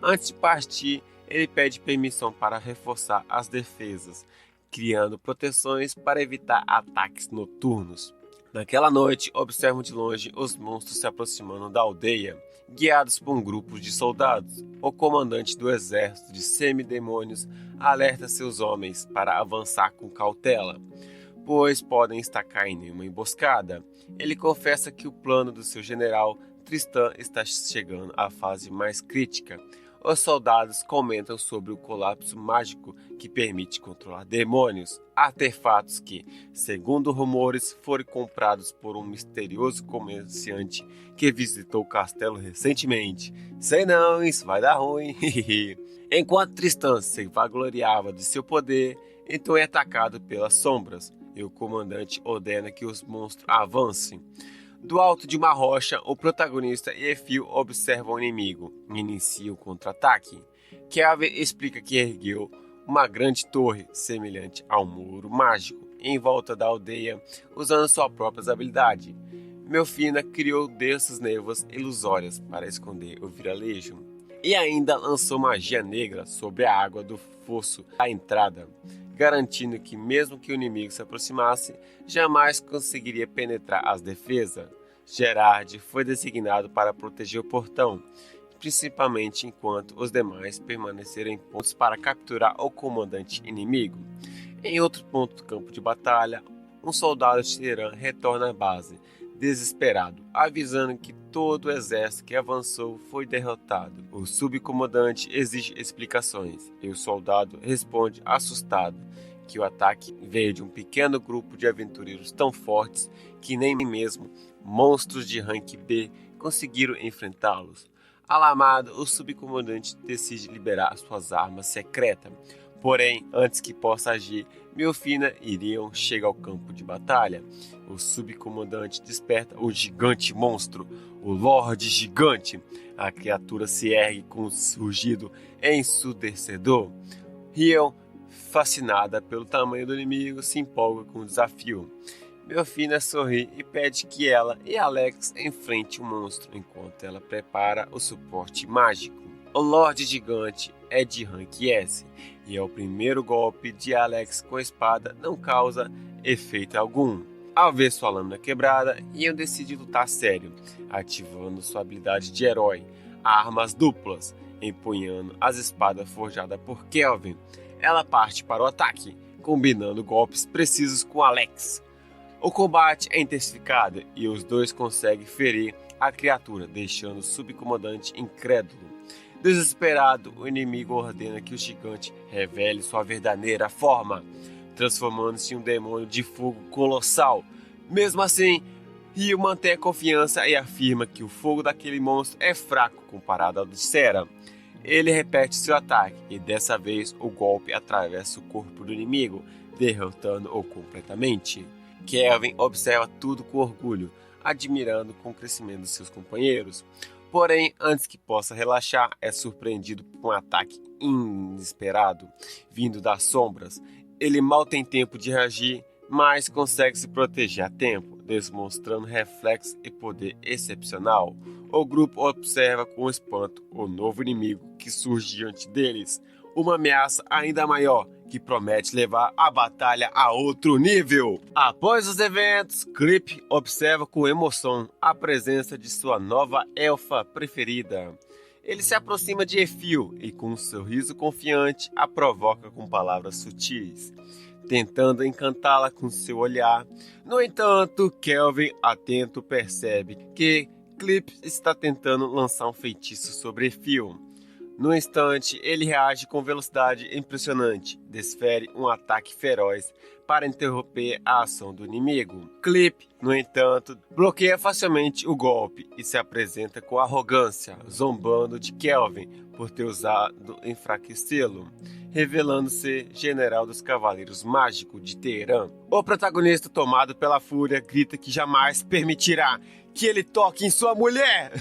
Antes de partir, ele pede permissão para reforçar as defesas, criando proteções para evitar ataques noturnos. Naquela noite, observam de longe os monstros se aproximando da aldeia, guiados por um grupo de soldados. O comandante do exército de semidemônios alerta seus homens para avançar com cautela, pois podem estar caindo em uma emboscada. Ele confessa que o plano do seu general Tristan está chegando à fase mais crítica. Os soldados comentam sobre o colapso mágico que permite controlar demônios, artefatos que, segundo rumores, foram comprados por um misterioso comerciante que visitou o castelo recentemente. Sei não, isso vai dar ruim. Enquanto Tristan se vangloriava de seu poder, então é atacado pelas sombras, e o comandante ordena que os monstros avancem. Do alto de uma rocha, o protagonista e Efil observam o inimigo e iniciam o contra-ataque. Kelvin explica que ergueu uma grande torre, semelhante a um muro mágico, em volta da aldeia, usando suas próprias habilidades. Melfina criou densas névoas ilusórias para esconder o vilarejo, e ainda lançou magia negra sobre a água do fosso à entrada, garantindo que mesmo que o inimigo se aproximasse, jamais conseguiria penetrar as defesas. Gerard foi designado para proteger o portão, principalmente enquanto os demais permaneceram em pontos para capturar o comandante inimigo. Em outro ponto do campo de batalha, um soldado tirã retorna à base, desesperado, avisando que todo o exército que avançou foi derrotado. O subcomandante exige explicações e o soldado responde assustado que o ataque veio de um pequeno grupo de aventureiros tão fortes que nem mesmo monstros de rank B conseguiram enfrentá-los. Alarmado, o subcomandante decide liberar suas armas secretas. Porém, antes que possa agir, Melfina e Irion chegam ao campo de batalha. O subcomandante desperta o gigante monstro, o Lorde Gigante. A criatura se ergue com um rugido ensurdecedor. Irion, fascinada pelo tamanho do inimigo, se empolga com o desafio. Melfina sorri e pede que ela e Alex enfrentem o monstro, enquanto ela prepara o suporte mágico. O Lorde Gigante é de rank S, e é o primeiro golpe de Alex com a espada não causa efeito algum. Ao ver sua lâmina quebrada, Ian decide lutar sério, ativando sua habilidade de herói, armas duplas, empunhando as espadas forjadas por Kelvin. Ela parte para o ataque, combinando golpes precisos com Alex. O combate é intensificado e os dois conseguem ferir a criatura, deixando o subcomandante incrédulo. Desesperado, o inimigo ordena que o gigante revele sua verdadeira forma, transformando-se em um demônio de fogo colossal. Mesmo assim, Ryo mantém a confiança e afirma que o fogo daquele monstro é fraco comparado ao de Sera. Ele repete seu ataque e dessa vez o golpe atravessa o corpo do inimigo, derrotando-o completamente. Kelvin observa tudo com orgulho, admirando com o crescimento de seus companheiros. Porém, antes que possa relaxar, é surpreendido por um ataque inesperado, vindo das sombras. Ele mal tem tempo de reagir, mas consegue se proteger a tempo, demonstrando reflexo e poder excepcional. O grupo observa com espanto o novo inimigo que surge diante deles, uma ameaça ainda maior, que promete levar a batalha a outro nível. Após os eventos, Clip observa com emoção a presença de sua nova elfa preferida. Ele se aproxima de Efil e, com um sorriso confiante, a provoca com palavras sutis, tentando encantá-la com seu olhar. No entanto, Kelvin, atento, percebe que Clip está tentando lançar um feitiço sobre Efil. No instante, ele reage com velocidade impressionante, desfere um ataque feroz, para interromper a ação do inimigo. Clip, no entanto, bloqueia facilmente o golpe e se apresenta com arrogância, zombando de Kelvin por ter usado enfraquecê-lo, revelando ser general dos Cavaleiros Mágicos de Teherã. O protagonista, tomado pela fúria, grita que jamais permitirá que ele toque em sua mulher.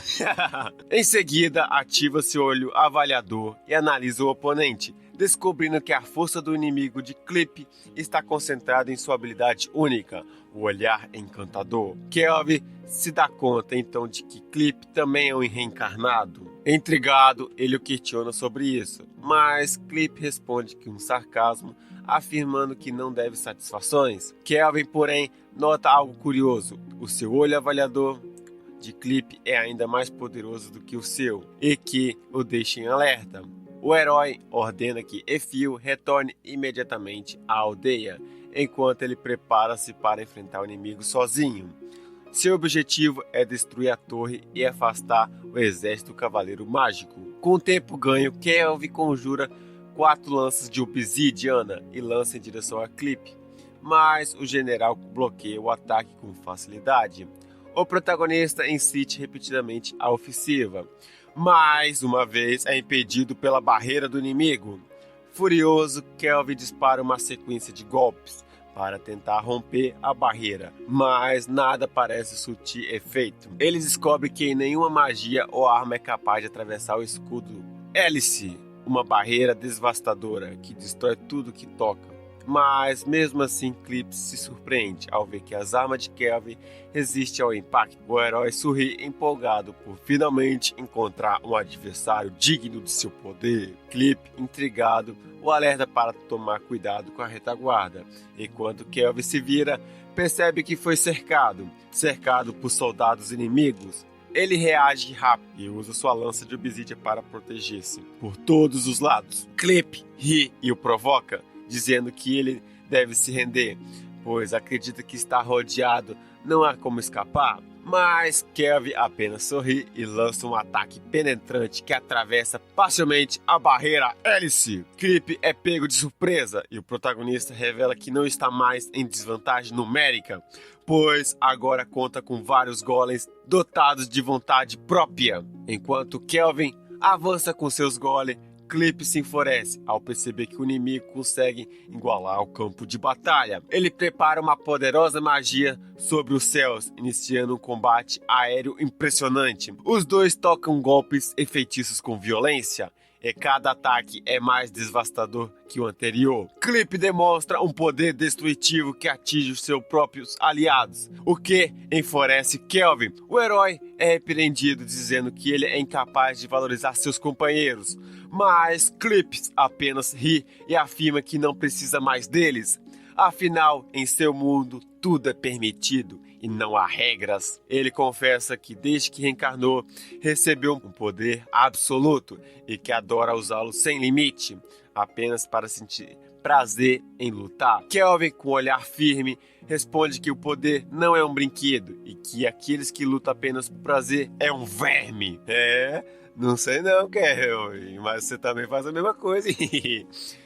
Em seguida, ativa seu olho avaliador e analisa o oponente, descobrindo que a força do inimigo de Clip está concentrada em sua habilidade única, o olhar encantador. Kelvin se dá conta então de que Clip também é um reencarnado. Intrigado, ele o questiona sobre isso, mas Clip responde que um sarcasmo, afirmando que não deve satisfações. Kelvin, porém, nota algo curioso: o seu olho avaliador de Clip é ainda mais poderoso do que o seu, e que o deixa em alerta. O herói ordena que Efil retorne imediatamente à aldeia, enquanto ele prepara-se para enfrentar o inimigo sozinho. Seu objetivo é destruir a torre e afastar o exército do Cavaleiro Mágico. Com o tempo ganho, Kelvin conjura 4 lanças de obsidiana e lança em direção a Clip, mas o general bloqueia o ataque com facilidade. O protagonista incite repetidamente a ofensiva. Mais uma vez é impedido pela barreira do inimigo. Furioso, Kelvin dispara uma sequência de golpes para tentar romper a barreira, mas nada parece surtir efeito. Ele descobre que nenhuma magia ou arma é capaz de atravessar o escudo Hélice, uma barreira devastadora que destrói tudo que toca. Mas mesmo assim, Clip se surpreende ao ver que as armas de Kelvin resistem ao impacto. O herói sorri empolgado por finalmente encontrar um adversário digno de seu poder. Clip, intrigado, o alerta para tomar cuidado com a retaguarda. Enquanto Kelvin se vira, percebe que foi cercado por soldados inimigos. Ele reage rápido e usa sua lança de obsidiana para proteger-se por todos os lados. Clip ri e o provoca, dizendo que ele deve se render, pois acredita que está rodeado, não há como escapar. Mas Kelvin apenas sorri e lança um ataque penetrante que atravessa facilmente a barreira Hélice. Clip é pego de surpresa e o protagonista revela que não está mais em desvantagem numérica, pois agora conta com vários golems dotados de vontade própria. Enquanto Kelvin avança com seus golems, Clip se enfurece ao perceber que o inimigo consegue igualar o campo de batalha. Ele prepara uma poderosa magia sobre os céus, iniciando um combate aéreo impressionante. Os dois tocam golpes e feitiços com violência, e cada ataque é mais devastador que o anterior. Clip demonstra um poder destrutivo que atinge os seus próprios aliados, o que enfurece Kelvin. O herói é repreendido dizendo que ele é incapaz de valorizar seus companheiros, mas Clip apenas ri e afirma que não precisa mais deles. Afinal, em seu mundo, tudo é permitido e não há regras. Ele confessa que desde que reencarnou, recebeu um poder absoluto e que adora usá-lo sem limite, apenas para sentir prazer em lutar. Kelvin, com um olhar firme, responde que o poder não é um brinquedo e que aqueles que lutam apenas por prazer é um verme. Não sei não, Kelvin, mas você também faz a mesma coisa.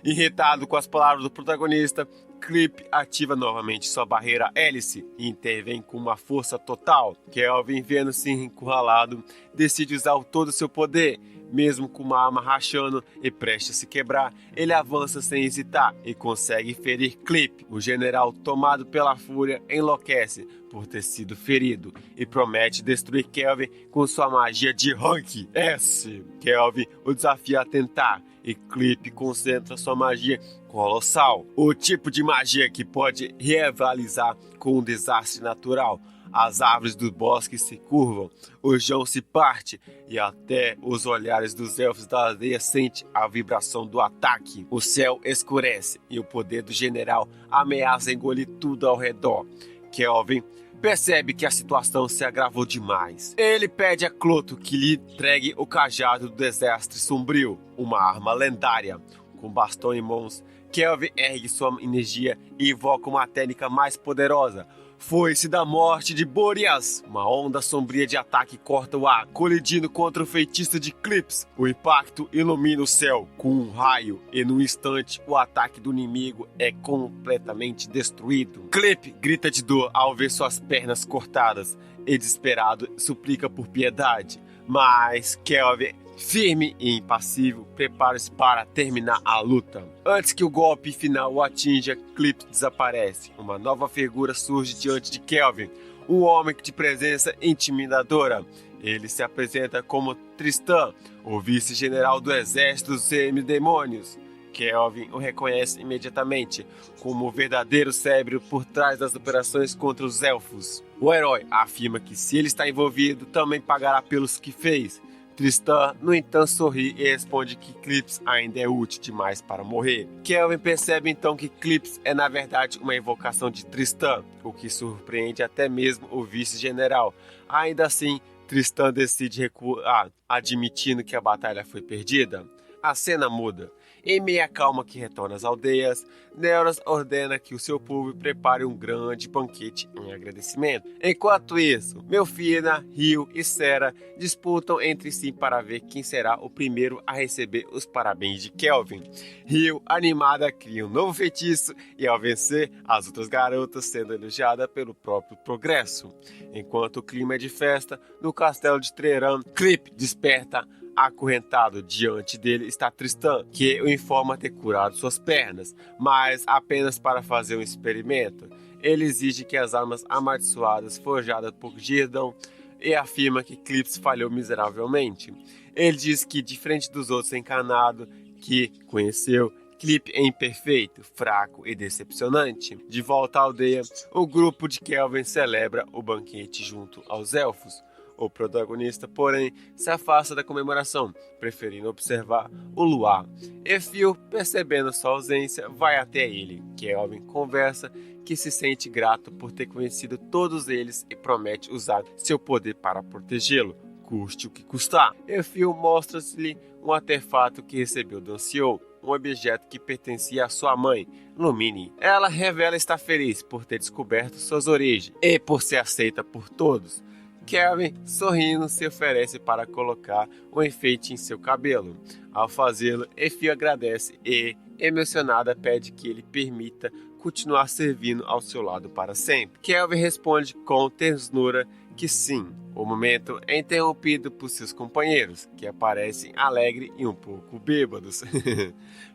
Irritado com as palavras do protagonista, Clip ativa novamente sua barreira Hélice e intervém com uma força total. Kelvin, vendo-se encurralado, decide usar todo o seu poder. Mesmo com uma arma rachando e prestes a se quebrar, ele avança sem hesitar e consegue ferir Clip. O general, tomado pela fúria, enlouquece por ter sido ferido e promete destruir Kelvin com sua magia de Rank S. Kelvin o desafia a tentar e Clip concentra sua magia colossal, o tipo de magia que pode rivalizar com um desastre natural. As árvores do bosque se curvam, o chão se parte e até os olhares dos elfos da aldeia sentem a vibração do ataque. O céu escurece e o poder do general ameaça engolir tudo ao redor. Kelvin percebe que a situação se agravou demais. Ele pede a Cloto que lhe entregue o cajado do desastre sombrio, uma arma lendária. Com bastão em mãos, Kelvin ergue sua energia e invoca uma técnica mais poderosa. Foice da morte de Boreas. Uma onda sombria de ataque corta o ar, colidindo contra o feitiço de Eclipse. O impacto ilumina o céu com um raio e no instante o ataque do inimigo é completamente destruído. Clip grita de dor ao ver suas pernas cortadas e desesperado suplica por piedade. Mas Kelvin, firme e impassível, prepara-se para terminar a luta. Antes que o golpe final o atinja, Clip desaparece. Uma nova figura surge diante de Kelvin, um homem de presença intimidadora. Ele se apresenta como Tristan, o vice-general do exército dos semidemônios. Kelvin o reconhece imediatamente como o verdadeiro cérebro por trás das operações contra os elfos. O herói afirma que se ele está envolvido, também pagará pelos que fez. Tristan, no entanto, sorri e responde que Eclipse ainda é útil demais para morrer. Kelvin percebe então que Eclipse é na verdade uma invocação de Tristan, o que surpreende até mesmo o vice-general. Ainda assim, Tristan decide recuar, admitindo que a batalha foi perdida. A cena muda. Em meia calma que retorna às aldeias, Neuras ordena que o seu povo prepare um grande banquete em agradecimento. Enquanto isso, Melfina, Rio e Sera disputam entre si para ver quem será o primeiro a receber os parabéns de Kelvin. Rio, animada, cria um novo feitiço e ao vencer, as outras garotas sendo elogiadas pelo próprio progresso. Enquanto o clima é de festa, no castelo de Treran, Clip desperta. Acorrentado diante dele está Tristan, que o informa ter curado suas pernas, mas apenas para fazer um experimento. Ele exige que as armas amaldiçoadas forjadas por Girdon e afirma que Eclipse falhou miseravelmente. Ele diz que, diferente dos outros encanados que conheceu, Clip é imperfeito, fraco e decepcionante. De volta à aldeia, o grupo de Kelvin celebra o banquete junto aos elfos. O protagonista, porém, se afasta da comemoração, preferindo observar o luar. Efil, percebendo sua ausência, vai até ele. Kelvin conversa que se sente grato por ter conhecido todos eles e promete usar seu poder para protegê-lo, custe o que custar. Efil mostra-lhe um artefato que recebeu do ancião, um objeto que pertencia à sua mãe, Lumine. Ela revela estar feliz por ter descoberto suas origens e por ser aceita por todos. Kelvin, sorrindo, se oferece para colocar um enfeite em seu cabelo. Ao fazê-lo, Efil agradece e, emocionada, pede que ele permita continuar servindo ao seu lado para sempre. Kelvin responde com ternura que sim. O momento é interrompido por seus companheiros, que aparecem alegres e um pouco bêbados,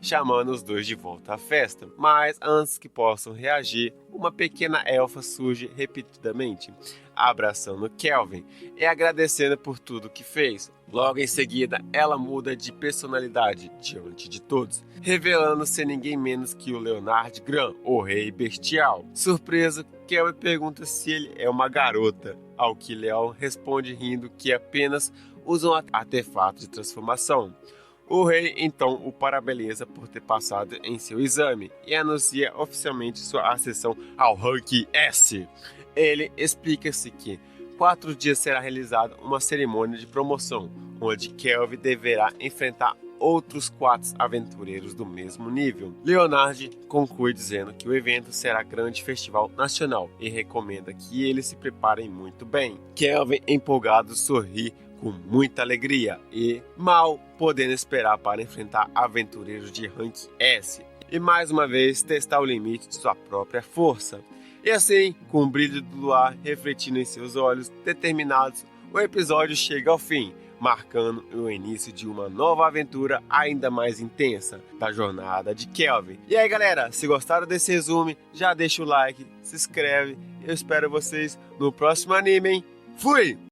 chamando os dois de volta à festa. Mas antes que possam reagir, uma pequena elfa surge repetidamente, abraçando Kelvin e agradecendo por tudo que fez. Logo em seguida, ela muda de personalidade diante de todos, revelando ser ninguém menos que o Leonard Gran, o Rei Bestial. Surpreso, Kelvin pergunta se ele é uma garota, ao que Leon responde rindo que apenas usa um artefato de transformação. O rei então o parabeniza por ter passado em seu exame e anuncia oficialmente sua ascensão ao rank S. Ele explica-se que 4 dias será realizada uma cerimônia de promoção, onde Kelvin deverá enfrentar outros 4 aventureiros do mesmo nível. Leonard conclui dizendo que o evento será grande festival nacional e recomenda que eles se preparem muito bem. Kelvin, empolgado, sorri com muita alegria e, mal podendo esperar para enfrentar aventureiros de rank S e mais uma vez testar o limite de sua própria força. E assim, com o brilho do luar refletindo em seus olhos determinados, o episódio chega ao fim, marcando o início de uma nova aventura ainda mais intensa da jornada de Kelvin. E aí galera, se gostaram desse resumo, já deixa o like, se inscreve, eu espero vocês no próximo anime, hein? Fui!